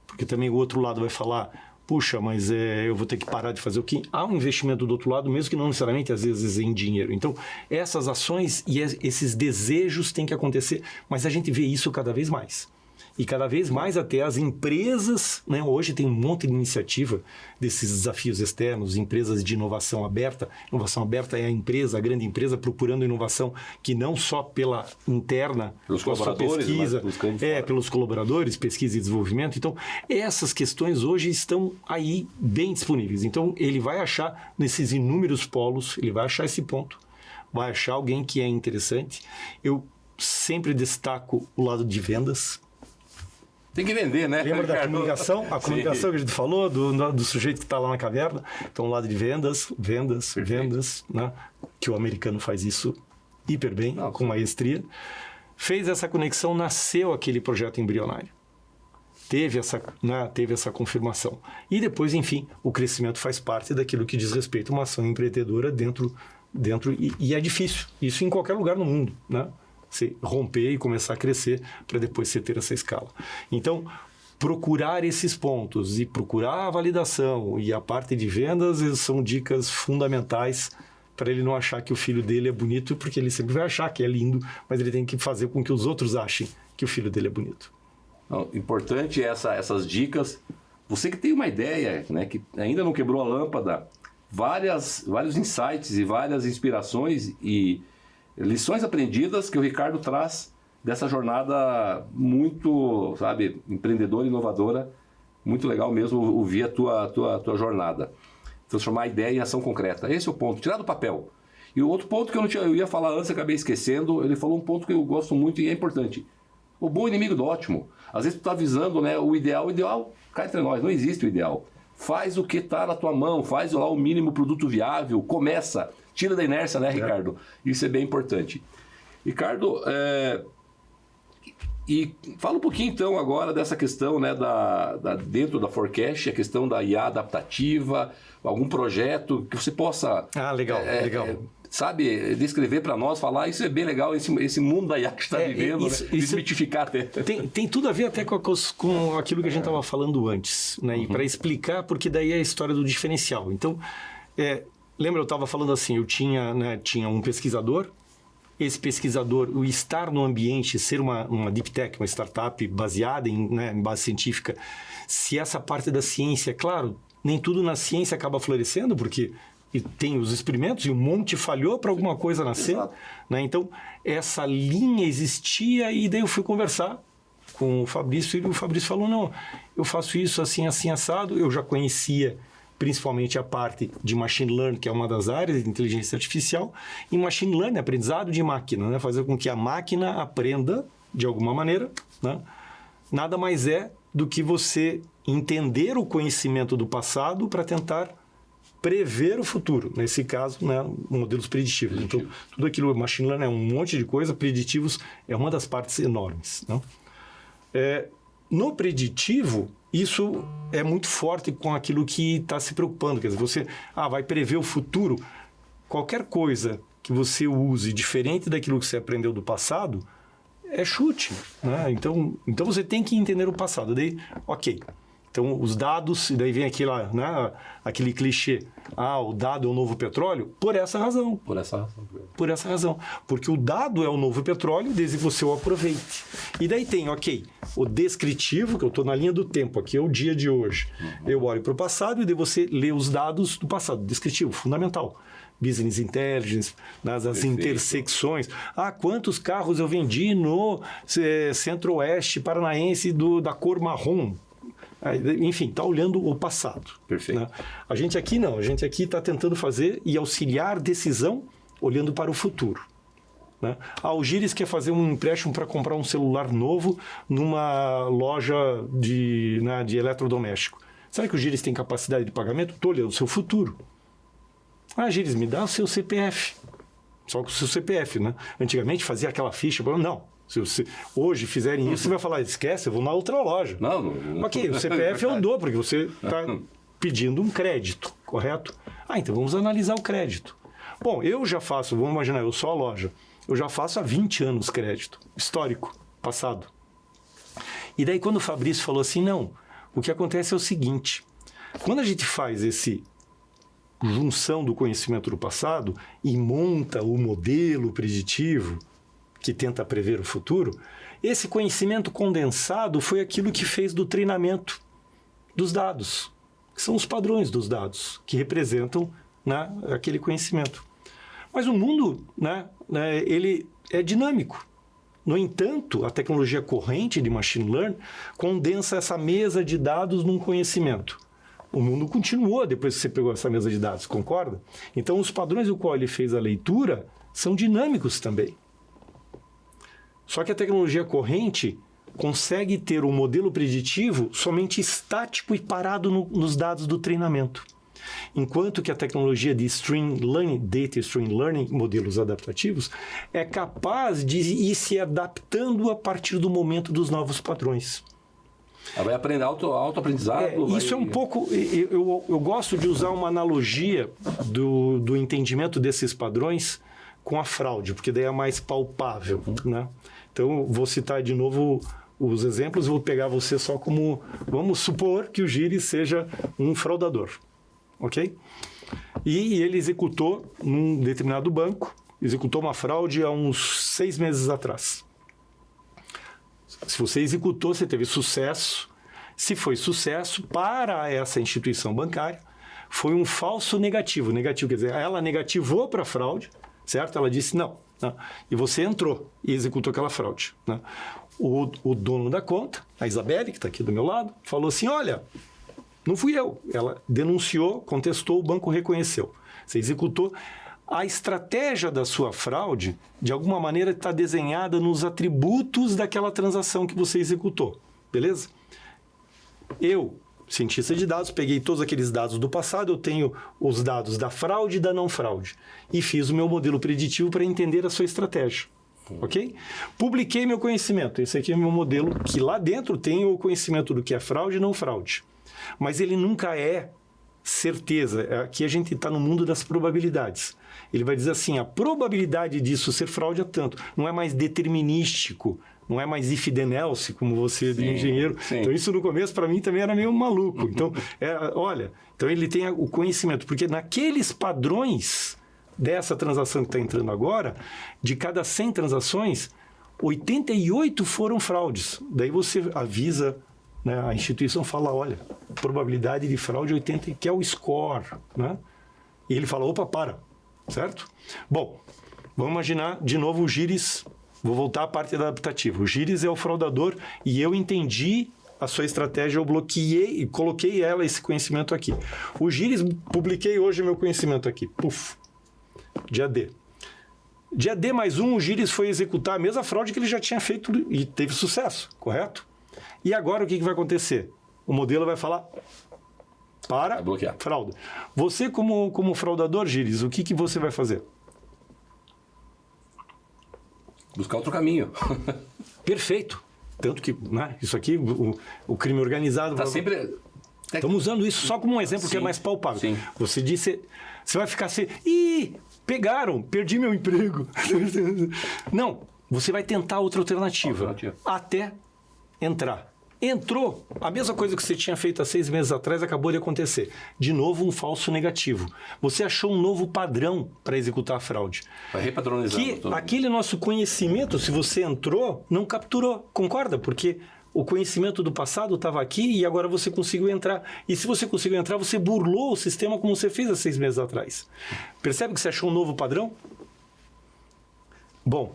Porque também o outro lado vai falar: puxa, mas eu vou ter que parar de fazer o quê? Há um investimento do outro lado, mesmo que não necessariamente, às vezes, em dinheiro. Então, essas ações e esses desejos têm que acontecer, mas a gente vê isso cada vez mais. E cada vez mais até as empresas, né? Hoje tem um monte de iniciativa desses desafios externos, empresas de inovação aberta. Inovação aberta é a empresa, a grande empresa, procurando inovação que não só pela interna, pelos colaboradores, pesquisa, pelos colaboradores, pesquisa e desenvolvimento. Então, essas questões hoje estão aí bem disponíveis. Então, ele vai achar nesses inúmeros polos, ele vai achar esse ponto, vai achar alguém que é interessante. Eu sempre destaco o lado de vendas. Tem que vender, né? Lembra da comunicação? A comunicação que a gente falou, do sujeito que está lá na caverna. Então, o lado de vendas, né? Que o americano faz isso hiper bem, com maestria. Fez essa conexão, nasceu aquele projeto embrionário. Teve essa confirmação. E depois, enfim, o crescimento faz parte daquilo que diz respeito a uma ação empreendedora dentro e é difícil. Isso em qualquer lugar no mundo, né? Você romper e começar a crescer para depois você ter essa escala. Então, procurar esses pontos e procurar a validação e a parte de vendas são dicas fundamentais para ele não achar que o filho dele é bonito, porque ele sempre vai achar que é lindo, mas ele tem que fazer com que os outros achem que o filho dele é bonito. Importante essas dicas. Você que tem uma ideia, né, que ainda não quebrou a lâmpada, vários insights e várias inspirações e lições aprendidas que o Ricardo traz dessa jornada muito, sabe, empreendedora, inovadora. Muito legal mesmo ouvir a tua jornada. Transformar a ideia em ação concreta. Esse é o ponto. Tirar do papel. E o outro ponto que eu ia falar antes, acabei esquecendo, ele falou um ponto que eu gosto muito e é importante. O bom inimigo do ótimo. Às vezes tu está visando, né, o ideal cá entre nós, não existe o ideal. Faz o que está na tua mão, faz lá o mínimo produto viável, começa, tira da inércia, né, Ricardo? Isso é bem importante. Ricardo, e fala um pouquinho então agora dessa questão, né, dentro da Forecast, a questão da IA adaptativa, algum projeto que você possa... legal. Sabe, descrever para nós, falar, isso é bem legal, esse mundo da IA que está vivendo, né? Desmitificar até. Tem tudo a ver até com aquilo que a gente estava falando antes, né? E para explicar, porque daí é a história do diferencial. Então, lembra, eu estava falando assim, eu tinha um pesquisador, esse pesquisador, o estar no ambiente, ser uma deep tech, uma startup baseada em base científica, se essa parte da ciência, claro, nem tudo na ciência acaba florescendo, porque... E tem os experimentos e um monte falhou para alguma coisa nascer. Né? Então, essa linha existia e daí eu fui conversar com o Fabrício e o Fabrício falou, não, eu faço isso assim, assim, assado. Eu já conhecia principalmente a parte de machine learning, que é uma das áreas de inteligência artificial, e machine learning, aprendizado de máquina, né? Fazer com que a máquina aprenda de alguma maneira, né? Nada mais é do que você entender o conhecimento do passado para tentar prever o futuro, nesse caso, né, modelos preditivos. Então, tudo aquilo, machine learning é um monte de coisa, preditivos é uma das partes enormes. Né? No preditivo, isso é muito forte com aquilo que está se preocupando. Quer dizer, você vai prever o futuro. Qualquer coisa que você use diferente daquilo que você aprendeu do passado é chute. Né? Então você tem que entender o passado. Daí, ok. Então, os dados, e daí vem aquele clichê, o dado é o novo petróleo, por essa razão. Por essa razão. Porque o dado é o novo petróleo desde que você o aproveite. E daí tem, o descritivo, que eu estou na linha do tempo, aqui é o dia de hoje. Eu olho para o passado e daí você lê os dados do passado. Descritivo, fundamental. Business Intelligence, as intersecções. Quantos carros eu vendi no centro-oeste paranaense da cor marrom? Enfim, está olhando o passado. Perfeito. Né? A gente aqui não, a gente aqui está tentando fazer e auxiliar decisão olhando para o futuro. Né? O Gires quer fazer um empréstimo para comprar um celular novo numa loja de eletrodoméstico. Será que o Gires tem capacidade de pagamento? Estou olhando o seu futuro. Gires, me dá o seu CPF. Só com o seu CPF, né? Antigamente fazia aquela ficha, não. Se você hoje fizerem isso, você vai falar, esquece, eu vou na outra loja. Não. Ok, o CPF eu dou, porque você está pedindo um crédito, correto? Então vamos analisar o crédito. Bom, eu já faço, vamos imaginar, eu sou a loja, eu já faço há 20 anos crédito, histórico, passado. E daí quando o Fabrício falou assim, não, o que acontece é o seguinte, quando a gente faz esse junção do conhecimento do passado e monta o modelo preditivo, que tenta prever o futuro, esse conhecimento condensado foi aquilo que fez do treinamento dos dados, que são os padrões dos dados, que representam aquele conhecimento. Mas o mundo, ele é dinâmico. No entanto, a tecnologia corrente de machine learning condensa essa mesa de dados num conhecimento. O mundo continuou depois que você pegou essa mesa de dados, concorda? Então, os padrões do qual ele fez a leitura são dinâmicos também. Só que a tecnologia corrente consegue ter um modelo preditivo somente estático e parado nos dados do treinamento. Enquanto que a tecnologia de String Learning, Data String Learning, modelos adaptativos, é capaz de ir se adaptando a partir do momento dos novos padrões. Ela vai aprender autoaprendizado. Isso é um pouco... Eu gosto de usar uma analogia do entendimento desses padrões com a fraude, porque daí é mais palpável, né? Então, vou citar de novo os exemplos, vou pegar você só como... Vamos supor que o Gires seja um fraudador, ok? E ele executou, num determinado banco, executou uma fraude há uns 6 meses atrás. Se você executou, você teve sucesso. Se foi sucesso para essa instituição bancária, foi um falso negativo. Negativo quer dizer, ela negativou para a fraude, certo? Ela disse não. E você entrou e executou aquela fraude. Né? O dono da conta, a Isabelle, que está aqui do meu lado, falou assim, olha, não fui eu. Ela denunciou, contestou, o banco reconheceu. Você executou. A estratégia da sua fraude, de alguma maneira, está desenhada nos atributos daquela transação que você executou. Beleza? Eu, cientista de dados, peguei todos aqueles dados do passado, eu tenho os dados da fraude e da não fraude. E fiz o meu modelo preditivo para entender a sua estratégia. Ok? Publiquei meu conhecimento. Esse aqui é o meu modelo, que lá dentro tem o conhecimento do que é fraude e não fraude. Mas ele nunca é certeza. Aqui a gente está no mundo das probabilidades. Ele vai dizer assim, a probabilidade disso ser fraude é tanto. Não é mais determinístico, não é mais if then else, como você de engenheiro. Sim. Então isso no começo para mim também era meio maluco. Então, olha, então ele tem o conhecimento, porque naqueles padrões dessa transação que está entrando agora, de cada 100 transações, 88 foram fraudes. Daí você avisa, né, a instituição fala, olha, probabilidade de fraude 80, que é o score, né? E ele fala, opa, para, certo? Bom, vamos imaginar de novo o Gires, vou voltar à parte adaptativa. O Gires é o fraudador e eu entendi a sua estratégia, eu bloqueei e coloquei esse conhecimento aqui. O Gires, publiquei hoje meu conhecimento aqui, puf, dia D. Dia D mais um, o Gires foi executar a mesma fraude que ele já tinha feito e teve sucesso, correto? E agora o que vai acontecer? O modelo vai falar, para, bloquear. Fraude. Você como fraudador, Gires, o que você vai fazer? Buscar outro caminho. Perfeito. Tanto que, né, isso aqui, o crime organizado... Está sempre... Estamos usando isso só como um exemplo que é mais palpável. Sim. Você disse, você vai ficar assim, pegaram, perdi meu emprego. Não, você vai tentar outra alternativa. Até entrar. Entrou, a mesma coisa que você tinha feito há 6 meses atrás acabou de acontecer. De novo, um falso negativo. Você achou um novo padrão para executar a fraude. Vai repadronizando. Que aquele nosso conhecimento, se você entrou, não capturou. Concorda? Porque o conhecimento do passado estava aqui e agora você conseguiu entrar. E se você conseguiu entrar, você burlou o sistema como você fez há 6 meses atrás. Percebe que você achou um novo padrão? Bom,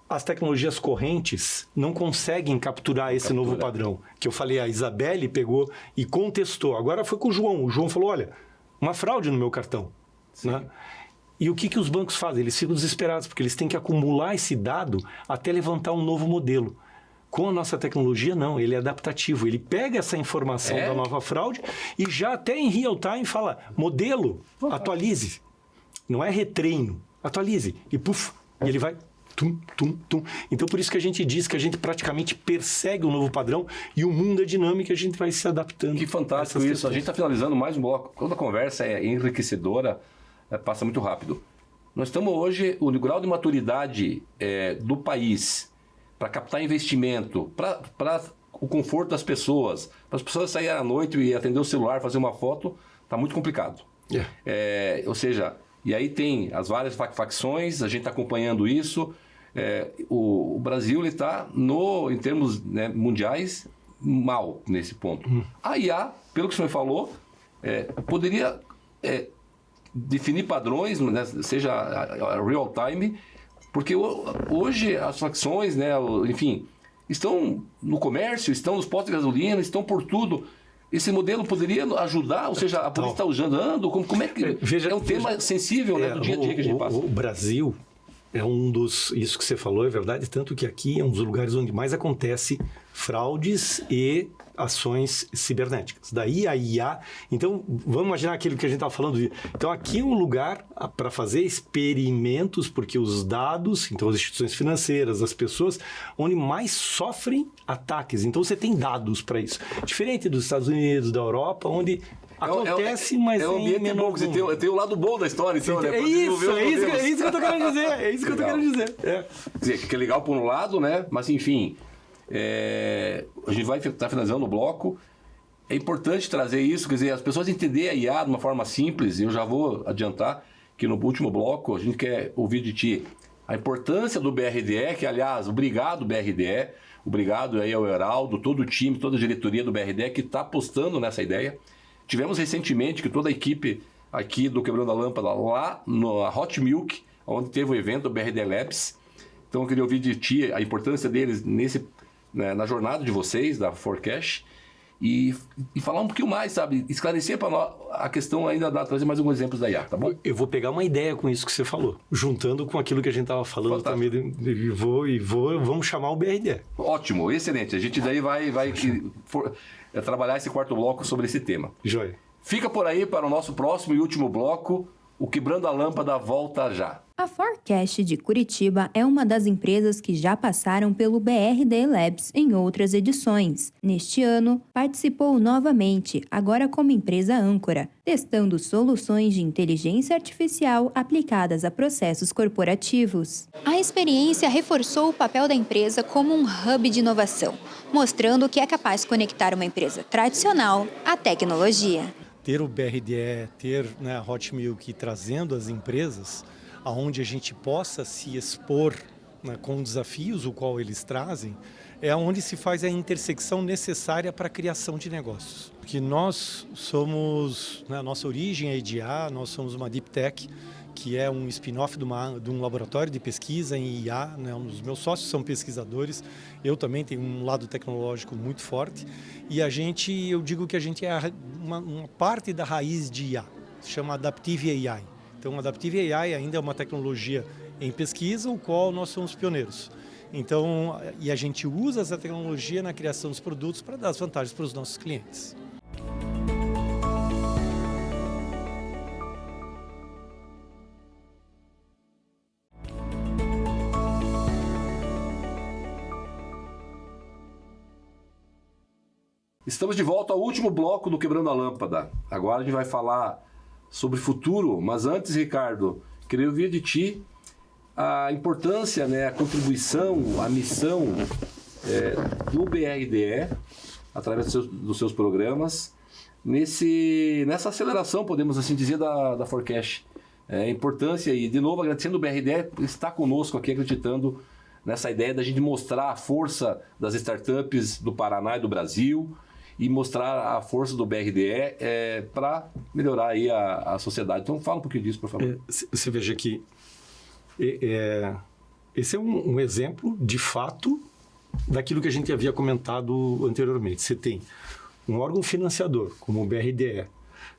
as tecnologias correntes não conseguem capturar esse novo padrão. Que eu falei, a Isabelle pegou e contestou. Agora foi com o João. O João falou, olha, uma fraude no meu cartão. Né? E o que os bancos fazem? Eles ficam desesperados, porque eles têm que acumular esse dado até levantar um novo modelo. Com a nossa tecnologia, não. Ele é adaptativo. Ele pega essa informação da nova fraude e já até em real time fala, modelo, atualize. Não é retreino, atualize. E puf, e ele vai... Tum, tum, tum. Então, por isso que a gente diz que a gente praticamente persegue um novo padrão e o mundo é dinâmico e a gente vai se adaptando. Que fantástico isso. Questões. A gente está finalizando mais um bloco. Toda a conversa é enriquecedora, passa muito rápido. Nós estamos hoje, o grau de maturidade do país para captar investimento, para o conforto das pessoas, para as pessoas saírem à noite e atender o celular, fazer uma foto, está muito complicado. Ou seja, e aí tem as várias facções, a gente está acompanhando isso. O Brasil está, em termos mundiais, mal nesse ponto. A IA, pelo que o senhor falou, poderia definir padrões, né, seja a real time, porque hoje as facções, né, enfim, estão no comércio, estão nos postos de gasolina, estão por tudo. Esse modelo poderia ajudar, ou seja, a polícia está usando? Como é que... é um tema sensível, né, do dia a dia que a gente passa. O Brasil é um dos... Isso que você falou é verdade, tanto que aqui é um dos lugares onde mais acontece fraudes e ações cibernéticas. Daí a IA... Então, vamos imaginar aquilo que a gente estava falando. Então, aqui é um lugar para fazer experimentos, porque os dados, então as instituições financeiras, as pessoas, onde mais sofrem ataques. Então, você tem dados para isso. Diferente dos Estados Unidos, da Europa, onde... acontece, mas é um ambiente bom, tem o lado bom da história, então, né? É isso que eu tô querendo dizer. É isso que eu tô querendo dizer. Quer dizer, que é legal por um lado, né? Mas, enfim, a gente vai estar finalizando o bloco. É importante trazer isso, quer dizer, as pessoas entenderem a IA de uma forma simples, e eu já vou adiantar que no último bloco a gente quer ouvir de ti a importância do BRDE, que, aliás, obrigado, BRDE, obrigado aí ao Heraldo, todo o time, toda a diretoria do BRDE que está apostando nessa ideia. Tivemos recentemente que toda a equipe aqui do Quebrando a Lâmpada, lá na Hot Milk, onde teve o evento do BRD Labs. Então eu queria ouvir de ti a importância deles na jornada de vocês, da Forecast, e falar um pouquinho mais, sabe? Esclarecer para nós a questão ainda, trazer mais alguns exemplos da IA, tá bom? Eu vei pegar uma ideia com isso que você falou, juntando com aquilo que a gente estava falando. Fantástico. Também. Vamos chamar o BRD. Ótimo, excelente. A gente daí vai trabalhar esse quarto bloco sobre esse tema. Joia. Fica por aí para o nosso próximo e último bloco, o Quebrando a Lâmpada volta já. A Forecast de Curitiba é uma das empresas que já passaram pelo BRD Labs em outras edições. Neste ano, participou novamente, agora como empresa âncora, testando soluções de inteligência artificial aplicadas a processos corporativos. A experiência reforçou o papel da empresa como um hub de inovação, mostrando que é capaz de conectar uma empresa tradicional à tecnologia. Ter o BRDE, ter a Hot Milk trazendo as empresas aonde a gente possa se expor com desafios o qual eles trazem, é onde se faz a intersecção necessária para a criação de negócios. Porque nós somos, a nossa origem é IDA, nós somos uma Deep Tech, que é um spin-off de um laboratório de pesquisa em IA, os meus sócios são pesquisadores, eu também tenho um lado tecnológico muito forte, e eu digo que a gente é uma parte da raiz de IA, se chama Adaptive AI. Então, Adaptive AI ainda é uma tecnologia em pesquisa, o qual nós somos pioneiros. Então, e a gente usa essa tecnologia na criação dos produtos para dar as vantagens para os nossos clientes. Estamos de volta ao último bloco do Quebrando a Lâmpada. Agora a gente vai falar sobre futuro, mas antes, Ricardo, queria ouvir de ti a importância, a contribuição, a missão do BRDE, através dos seus programas, nessa aceleração, podemos assim dizer, da Forecast. A importância, e de novo agradecendo o BRDE, estar conosco aqui, acreditando nessa ideia da gente mostrar a força das startups do Paraná e do Brasil, e mostrar a força do BRDE para melhorar aí a sociedade. Então, fala um pouquinho disso, por favor. Você veja que esse é um exemplo, de fato, daquilo que a gente havia comentado anteriormente. Você tem um órgão financiador, como o BRDE,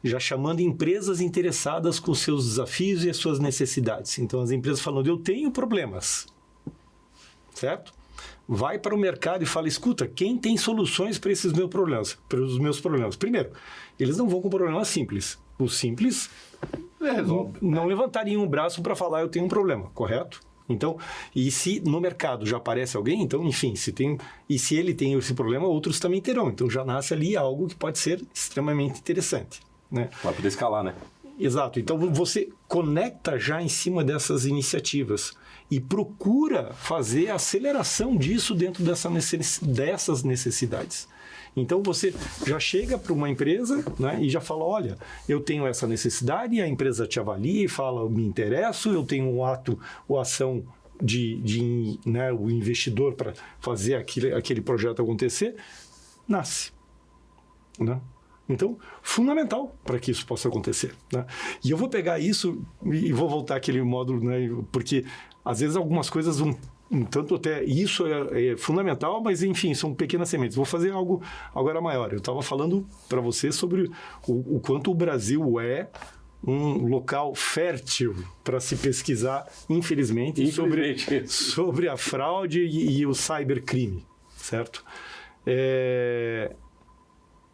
já chamando empresas interessadas com seus desafios e as suas necessidades. Então, as empresas falando, eu tenho problemas, certo? Vai para o mercado e fala, escuta, quem tem soluções para esses meus problemas? Primeiro, eles não vão com problema simples. O simples não levantariam o braço para falar, eu tenho um problema, correto? Então, e se no mercado já aparece alguém, então, enfim, e se ele tem esse problema, outros também terão. Então, já nasce ali algo que pode ser extremamente interessante. Vai poder escalar, né? Exato. Então, você conecta já em cima dessas iniciativas e procura fazer a aceleração disso dentro dessas necessidades. Então, você já chega para uma empresa e já fala, olha, eu tenho essa necessidade, e a empresa te avalia e fala, eu me interesso, eu tenho um ato ou ação o investidor para fazer aquele projeto acontecer, nasce. Então, fundamental para que isso possa acontecer. E eu vou pegar isso e vou voltar àquele módulo, porque às vezes algumas coisas tanto até isso é fundamental, mas enfim, são pequenas sementes. Vou fazer algo agora maior. Eu estava falando para você sobre o quanto o Brasil é um local fértil para se pesquisar, infelizmente. Sobre a fraude e o cybercrime, certo?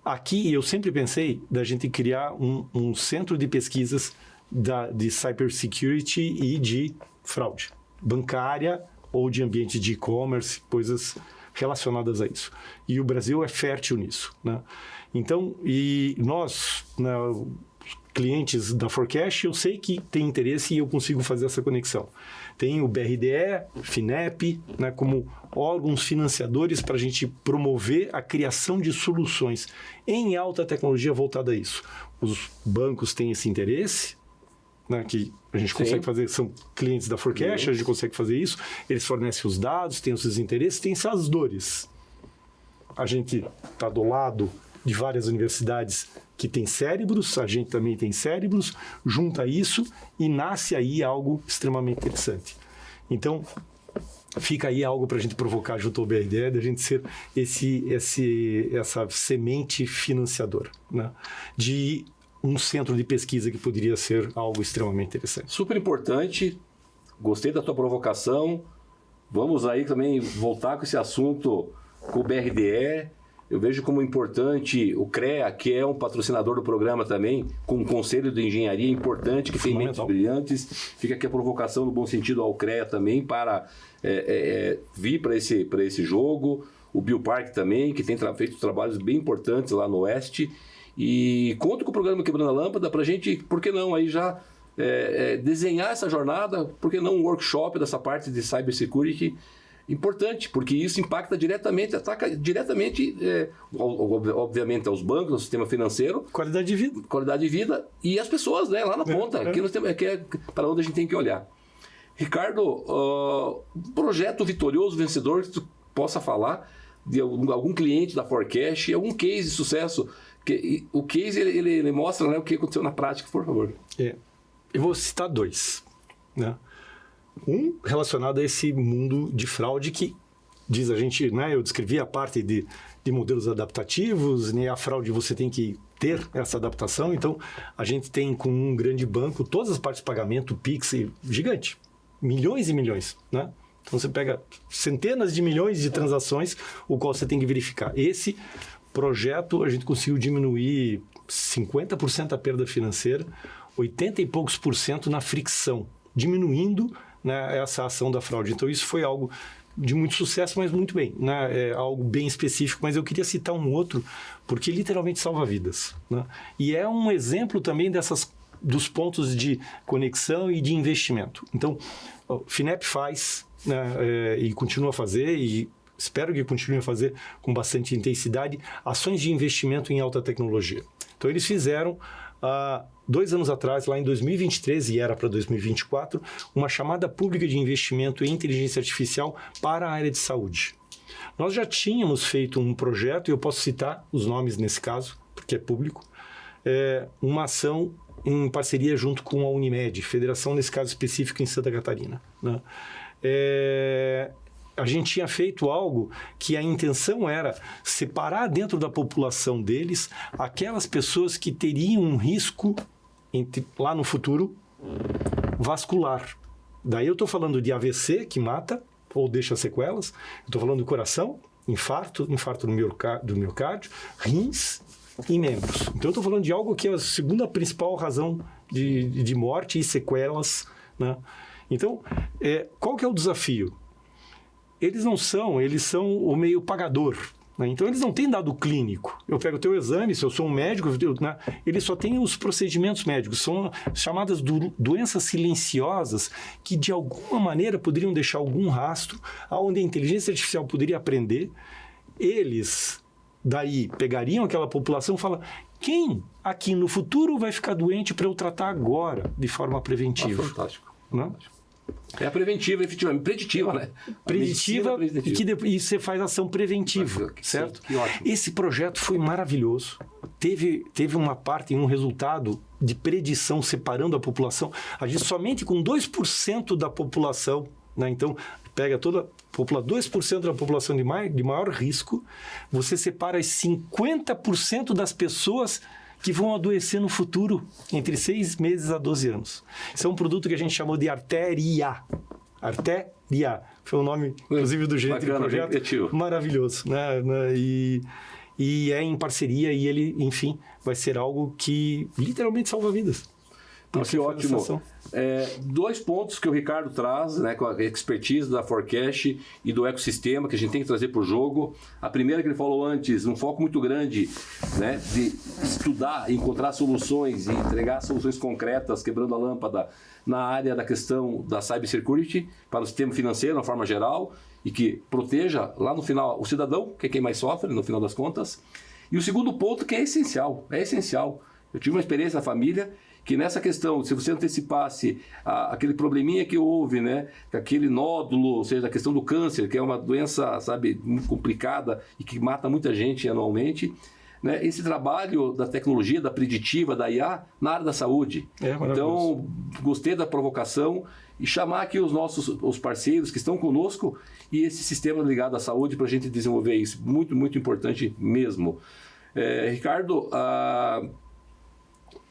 Aqui eu sempre pensei da gente criar um centro de pesquisas de cybersecurity e de fraude bancária ou de ambiente de e-commerce, coisas relacionadas a isso. E o Brasil é fértil nisso. Então, e nós, clientes da Forecast, eu sei que tem interesse e eu consigo fazer essa conexão. Tem o BRDE, FINEP, como órgãos financiadores para a gente promover a criação de soluções em alta tecnologia voltada a isso. Os bancos têm esse interesse, que a gente consegue fazer, são clientes da Forecast, a gente consegue fazer isso, eles fornecem os dados, têm os seus interesses, têm suas dores. A gente está do lado de várias universidades que tem cérebros, a gente também tem cérebros, junta isso e nasce aí algo extremamente interessante. Então, fica aí algo para a gente provocar junto ao BRDE, da gente ser essa semente financiadora, né? De um centro de pesquisa que poderia ser algo extremamente interessante. Super importante, gostei da tua provocação. Vamos aí também voltar com esse assunto com o BRDE. Eu vejo como importante o CREA, que é um patrocinador do programa também, com um conselho de engenharia importante, que tem mentes brilhantes. Fica aqui a provocação no bom sentido ao CREA também, para vir para esse jogo. O Bioparque também, que tem feito trabalhos bem importantes lá no Oeste. E conto com o programa Quebrando a Lâmpada para a gente, por que não, aí já desenhar essa jornada, por que não um workshop dessa parte de cybersecurity importante, porque isso impacta diretamente, ataca diretamente, obviamente, aos bancos, ao sistema financeiro. Qualidade de vida e as pessoas, né, lá na ponta, que nós temos, que é para onde a gente tem que olhar. Ricardo, projeto vitorioso, vencedor, que tu possa falar de algum cliente da Forecast, algum case de sucesso. O case, ele mostra, né, o que aconteceu na prática, por favor. Eu vou citar 2, né? Um relacionado a esse mundo de fraude que, diz a gente, né, eu descrevi a parte de modelos adaptativos, né, a fraude você tem que ter essa adaptação, então a gente tem com um grande banco todas as partes de pagamento, Pix, gigante, milhões e milhões, né? Então você pega centenas de milhões de transações, o qual você tem que verificar. Esse projeto a gente conseguiu diminuir 50% a perda financeira, 80 e poucos % na fricção, diminuindo, né, essa ação da fraude. Então isso foi algo de muito sucesso, mas muito bem, né? É algo bem específico, mas eu queria citar um outro, porque literalmente salva vidas, né? E é um exemplo também dos pontos de conexão e de investimento. Então, o FINEP faz, né, e continua a fazer, e espero que continue a fazer com bastante intensidade, ações de investimento em alta tecnologia. Então eles fizeram 2 anos atrás, lá em 2023, e era para 2024, uma chamada pública de investimento em inteligência artificial para a área de saúde. Nós já tínhamos feito um projeto, e eu posso citar os nomes nesse caso, porque é público, uma ação em parceria junto com a Unimed, federação nesse caso específico em Santa Catarina, né? A gente tinha feito algo que a intenção era separar dentro da população deles aquelas pessoas que teriam um risco lá no futuro vascular. Daí eu estou falando de AVC, que mata ou deixa sequelas, estou falando do coração, infarto do miocárdio, rins e membros. Então eu estou falando de algo que é a segunda principal razão de morte e sequelas, né? Então, qual que é o desafio? Eles são o meio pagador, né? Então eles não têm dado clínico. Eu pego o teu exame, se eu sou um médico, né? Eles só têm os procedimentos médicos, são chamadas doenças silenciosas que de alguma maneira poderiam deixar algum rastro, onde a inteligência artificial poderia aprender. Eles daí pegariam aquela população e falam: quem aqui no futuro vai ficar doente para eu tratar agora de forma preventiva? Fantástico. Né? É a preventiva, efetivamente. Preditiva, né? Preditiva e você faz ação preventiva, certo? Sim, que ótimo. Esse projeto foi maravilhoso. Teve uma parte, um resultado de predição separando a população. A gente somente com 2% da população, né? Então, pega toda a população, 2% da população de maior risco, você separa as 50% das pessoas que vão adoecer no futuro, entre 6 meses a 12 anos. Isso é um produto que a gente chamou de Artéria. Artéria. Foi o nome, inclusive, do gerente do projeto. Maravilhoso, né? E é em parceria e ele, enfim, vai ser algo que literalmente salva vidas. Que ótimo. 2 pontos que o Ricardo traz, né, com a expertise da Forecast e do ecossistema que a gente tem que trazer para o jogo. A primeira que ele falou antes, um foco muito grande, né, de estudar, encontrar soluções e entregar soluções concretas, quebrando a lâmpada na área da questão da cybersecurity para o sistema financeiro, na forma geral, e que proteja lá no final o cidadão, que é quem mais sofre, no final das contas. E o segundo ponto que é essencial. Eu tive uma experiência na família que nessa questão, se você antecipasse aquele probleminha que houve, né, aquele nódulo, ou seja, a questão do câncer, que é uma doença, sabe, muito complicada e que mata muita gente anualmente, né, esse trabalho da tecnologia, da preditiva, da IA, na área da saúde. Então, gostei da provocação e chamar aqui os parceiros que estão conosco e esse sistema ligado à saúde para a gente desenvolver isso. Muito, muito importante mesmo. Ricardo,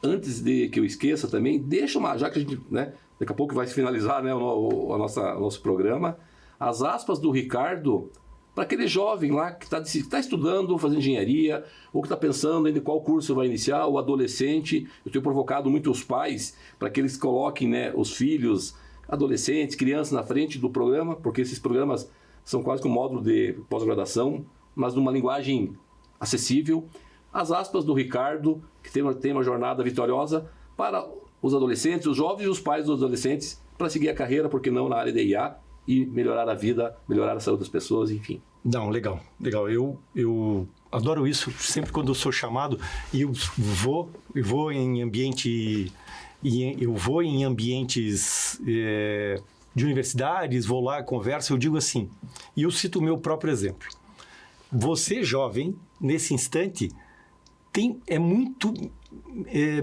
antes de que eu esqueça também, deixa já que a gente, né, daqui a pouco vai se finalizar, né, o nosso programa, as aspas do Ricardo para aquele jovem lá que está estudando, fazendo engenharia, ou que está pensando em qual curso vai iniciar, o adolescente. Eu tenho provocado muitos pais para que eles coloquem, né, os filhos, adolescentes, crianças na frente do programa, porque esses programas são quase que um módulo de pós-graduação, mas numa linguagem acessível. As aspas do Ricardo, que tem uma jornada vitoriosa para os adolescentes, os jovens e os pais dos adolescentes, para seguir a carreira, porque não na área de IA, e melhorar a vida, melhorar a saúde das pessoas, enfim. Não, legal. Eu adoro isso. Sempre quando eu sou chamado, e eu vou em ambientes de universidades, vou lá, converso, eu digo assim, e eu cito o meu próprio exemplo. Você, jovem, nesse instante, é muito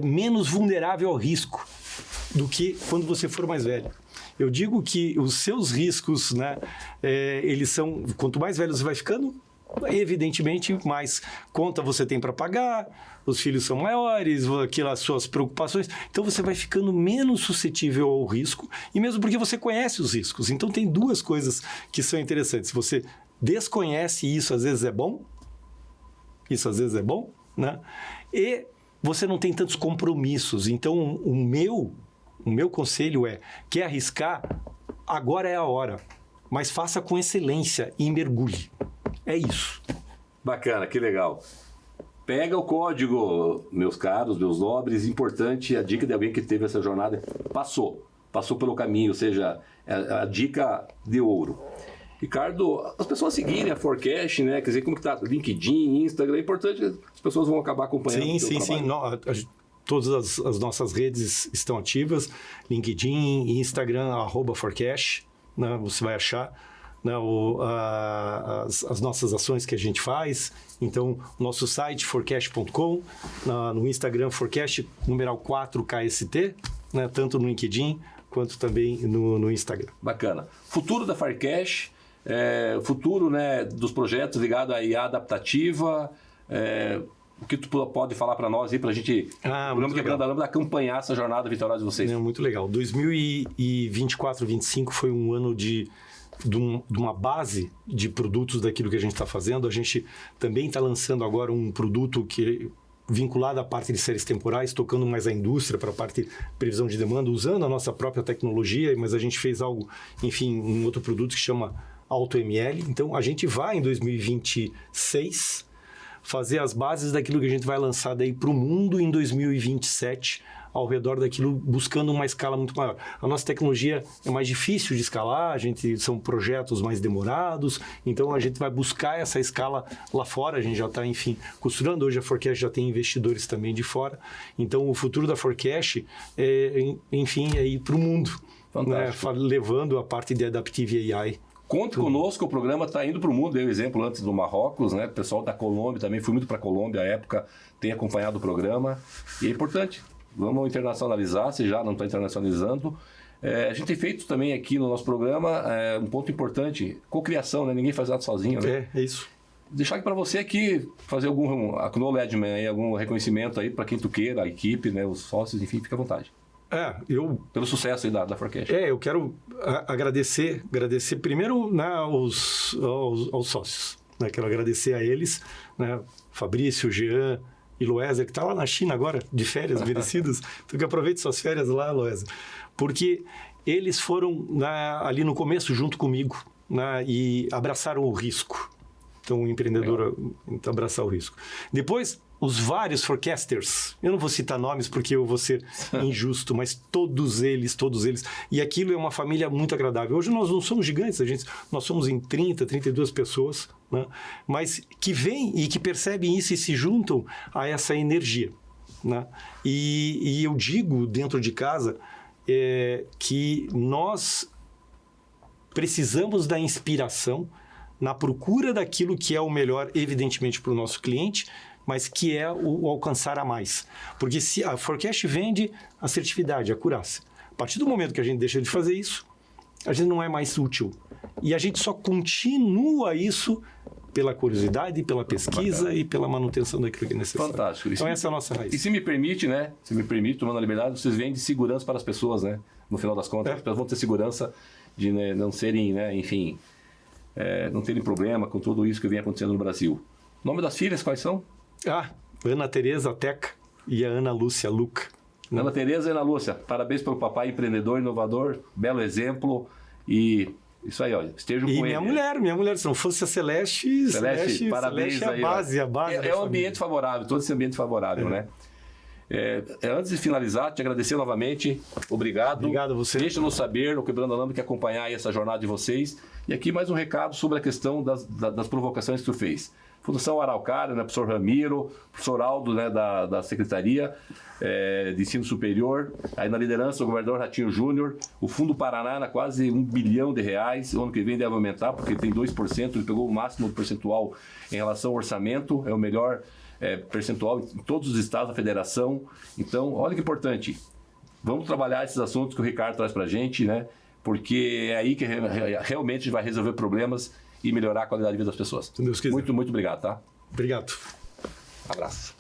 menos vulnerável ao risco do que quando você for mais velho. Eu digo que os seus riscos, né, eles são... Quanto mais velho você vai ficando, evidentemente, mais conta você tem para pagar, os filhos são maiores, aquelas suas preocupações. Então, você vai ficando menos suscetível ao risco, e mesmo porque você conhece os riscos. Então, tem duas coisas que são interessantes. Você desconhece e isso, às vezes, é bom. Isso, às vezes, é bom, né? E você não tem tantos compromissos. Então, o meu conselho quer arriscar? Agora é a hora. Mas faça com excelência e mergulhe. É isso. Bacana, que legal. Pega o código, meus caros, meus nobres. Importante, a dica de alguém que teve essa jornada. Passou pelo caminho, ou seja, a dica de ouro. Ricardo, as pessoas seguirem a Forecast, né? Quer dizer, como que tá? LinkedIn, Instagram, é importante que as pessoas vão acabar acompanhando. Sim. Todas as nossas redes estão ativas. LinkedIn, Instagram, @Forecast, né? Você vai achar, né, as nossas ações que a gente faz. Então, nosso site, forecast.com, no Instagram, Forecast, numeral 4KST, né, tanto no LinkedIn quanto também no Instagram. Bacana. Futuro da Forecast, futuro, né, dos projetos ligados à IA adaptativa, o que tu pode falar para nós aí, para a gente, programa Quebrando a Lâmpada, acompanhar essa jornada vitoriosa de vocês? Muito legal. 2024, 2025 foi um ano de uma base de produtos daquilo que a gente está fazendo. A gente também está lançando agora um produto vinculado à parte de séries temporais, tocando mais a indústria para a parte de previsão de demanda, usando a nossa própria tecnologia, mas a gente fez algo, enfim, um outro produto que chama AutoML. Então, a gente vai, em 2026, fazer as bases daquilo que a gente vai lançar daí para o mundo em 2027, ao redor daquilo, buscando uma escala muito maior. A nossa tecnologia é mais difícil de escalar, são projetos mais demorados, então a gente vai buscar essa escala lá fora. A gente já está, enfim, costurando. Hoje a Forecast já tem investidores também de fora. Então, o futuro da Forecast é ir para o mundo, né, levando a parte de Adaptive AI. Conte conosco, o programa está indo para o mundo. Dei o exemplo antes do Marrocos, né? O pessoal da Colômbia também, fui muito para a Colômbia à época, tem acompanhado o programa. E é importante, vamos internacionalizar, se já não está internacionalizando. A gente tem feito também aqui no nosso programa um ponto importante, cocriação, né? Ninguém faz nada sozinho, né? É isso. Deixar aqui para você aqui, fazer algum acknowledgement aí, algum reconhecimento aí para quem tu queira, a equipe, né? Os sócios, enfim, fica à vontade. Pelo sucesso aí da Forecast. Eu quero agradecer primeiro, né, aos sócios. Né? Quero agradecer a eles, né, Fabrício, Jean e Loésia, que está lá na China agora, de férias merecidas. Então, que aproveite suas férias lá, Loésia. Porque eles foram ali no começo junto comigo, né, e abraçaram o risco. Então, o empreendedor abraçar o risco. Depois, os vários forecasters, eu não vou citar nomes porque eu vou ser injusto, mas todos eles, e aquilo é uma família muito agradável. Hoje nós não somos gigantes, nós somos em 30, 32 pessoas, né? Mas que vêm e que percebem isso e se juntam a essa energia, né? E eu digo dentro de casa que nós precisamos da inspiração na procura daquilo que é o melhor, evidentemente, para o nosso cliente, mas que é o alcançar a mais. Porque se a Forecast vende assertividade, acurácia. A partir do momento que a gente deixa de fazer isso, a gente não é mais útil. E a gente só continua isso pela curiosidade, pela pesquisa e pela manutenção daquilo que é necessário. Fantástico. Então essa é a nossa raiz. E se me permite, né? Se me permite, tomando a liberdade, vocês vendem segurança para as pessoas, né? No final das contas, as pessoas vão ter segurança de, né, não serem, né, enfim, não terem problema com tudo isso que vem acontecendo no Brasil. O nome das filhas, quais são? Ana Tereza, Teca, e a Ana Lúcia, Luca. Ana Tereza e Ana Lúcia, parabéns pelo papai empreendedor, inovador, belo exemplo e isso aí, ó, estejam com ele. E minha mulher, se não fosse a Celeste, parabéns Celeste é aí, a base é um ambiente favorável, todo esse ambiente favorável, né? Antes de finalizar, te agradecer novamente, obrigado. Obrigado a você. Deixa-nos saber, o Quebrando a Lâmpada quer acompanhar aí essa jornada de vocês. E aqui mais um recado sobre a questão das provocações que tu fez. Fundação Araucária, né, professor Ramiro, professor Aldo, né, da Secretaria de Ensino Superior, aí na liderança o governador Ratinho Júnior, o Fundo Paraná, quase R$1 bilhão, o ano que vem deve aumentar, porque tem 2%, ele pegou o máximo percentual em relação ao orçamento, é o melhor percentual em todos os estados da federação. Então, olha que importante, vamos trabalhar esses assuntos que o Ricardo traz para a gente, né, porque é aí que realmente a gente vai resolver problemas e melhorar a qualidade de vida das pessoas. Se Deus quiser. Muito, muito obrigado, tá? Obrigado. Abraço.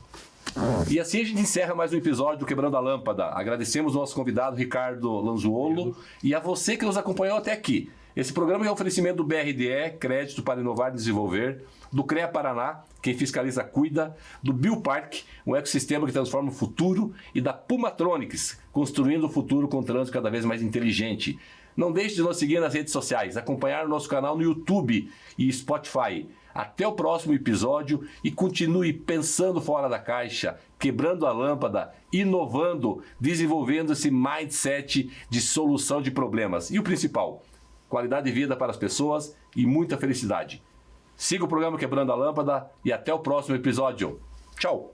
E assim a gente encerra mais um episódio do Quebrando a Lâmpada. Agradecemos ao nosso convidado Ricardo Lanzuolo e a você que nos acompanhou até aqui. Esse programa é um oferecimento do BRDE, Crédito para Inovar e Desenvolver, do CREA Paraná, quem fiscaliza cuida, do Biopark, um ecossistema que transforma o futuro, e da Pumatronics, construindo o futuro com um trânsito cada vez mais inteligente. Não deixe de nos seguir nas redes sociais, acompanhar o nosso canal no YouTube e Spotify. Até o próximo episódio e continue pensando fora da caixa, quebrando a lâmpada, inovando, desenvolvendo esse mindset de solução de problemas. E o principal, qualidade de vida para as pessoas e muita felicidade. Siga o programa Quebrando a Lâmpada e até o próximo episódio. Tchau!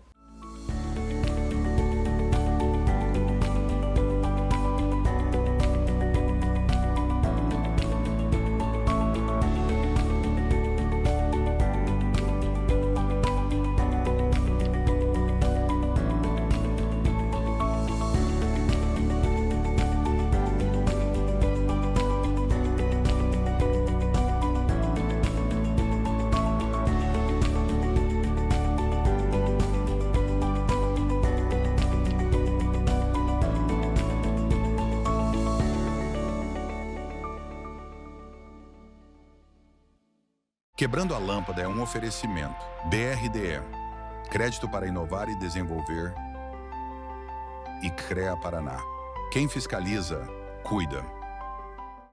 Quebrando a Lâmpada é um oferecimento. BRDE, Crédito para Inovar e Desenvolver, e CREA Paraná. Quem fiscaliza, cuida.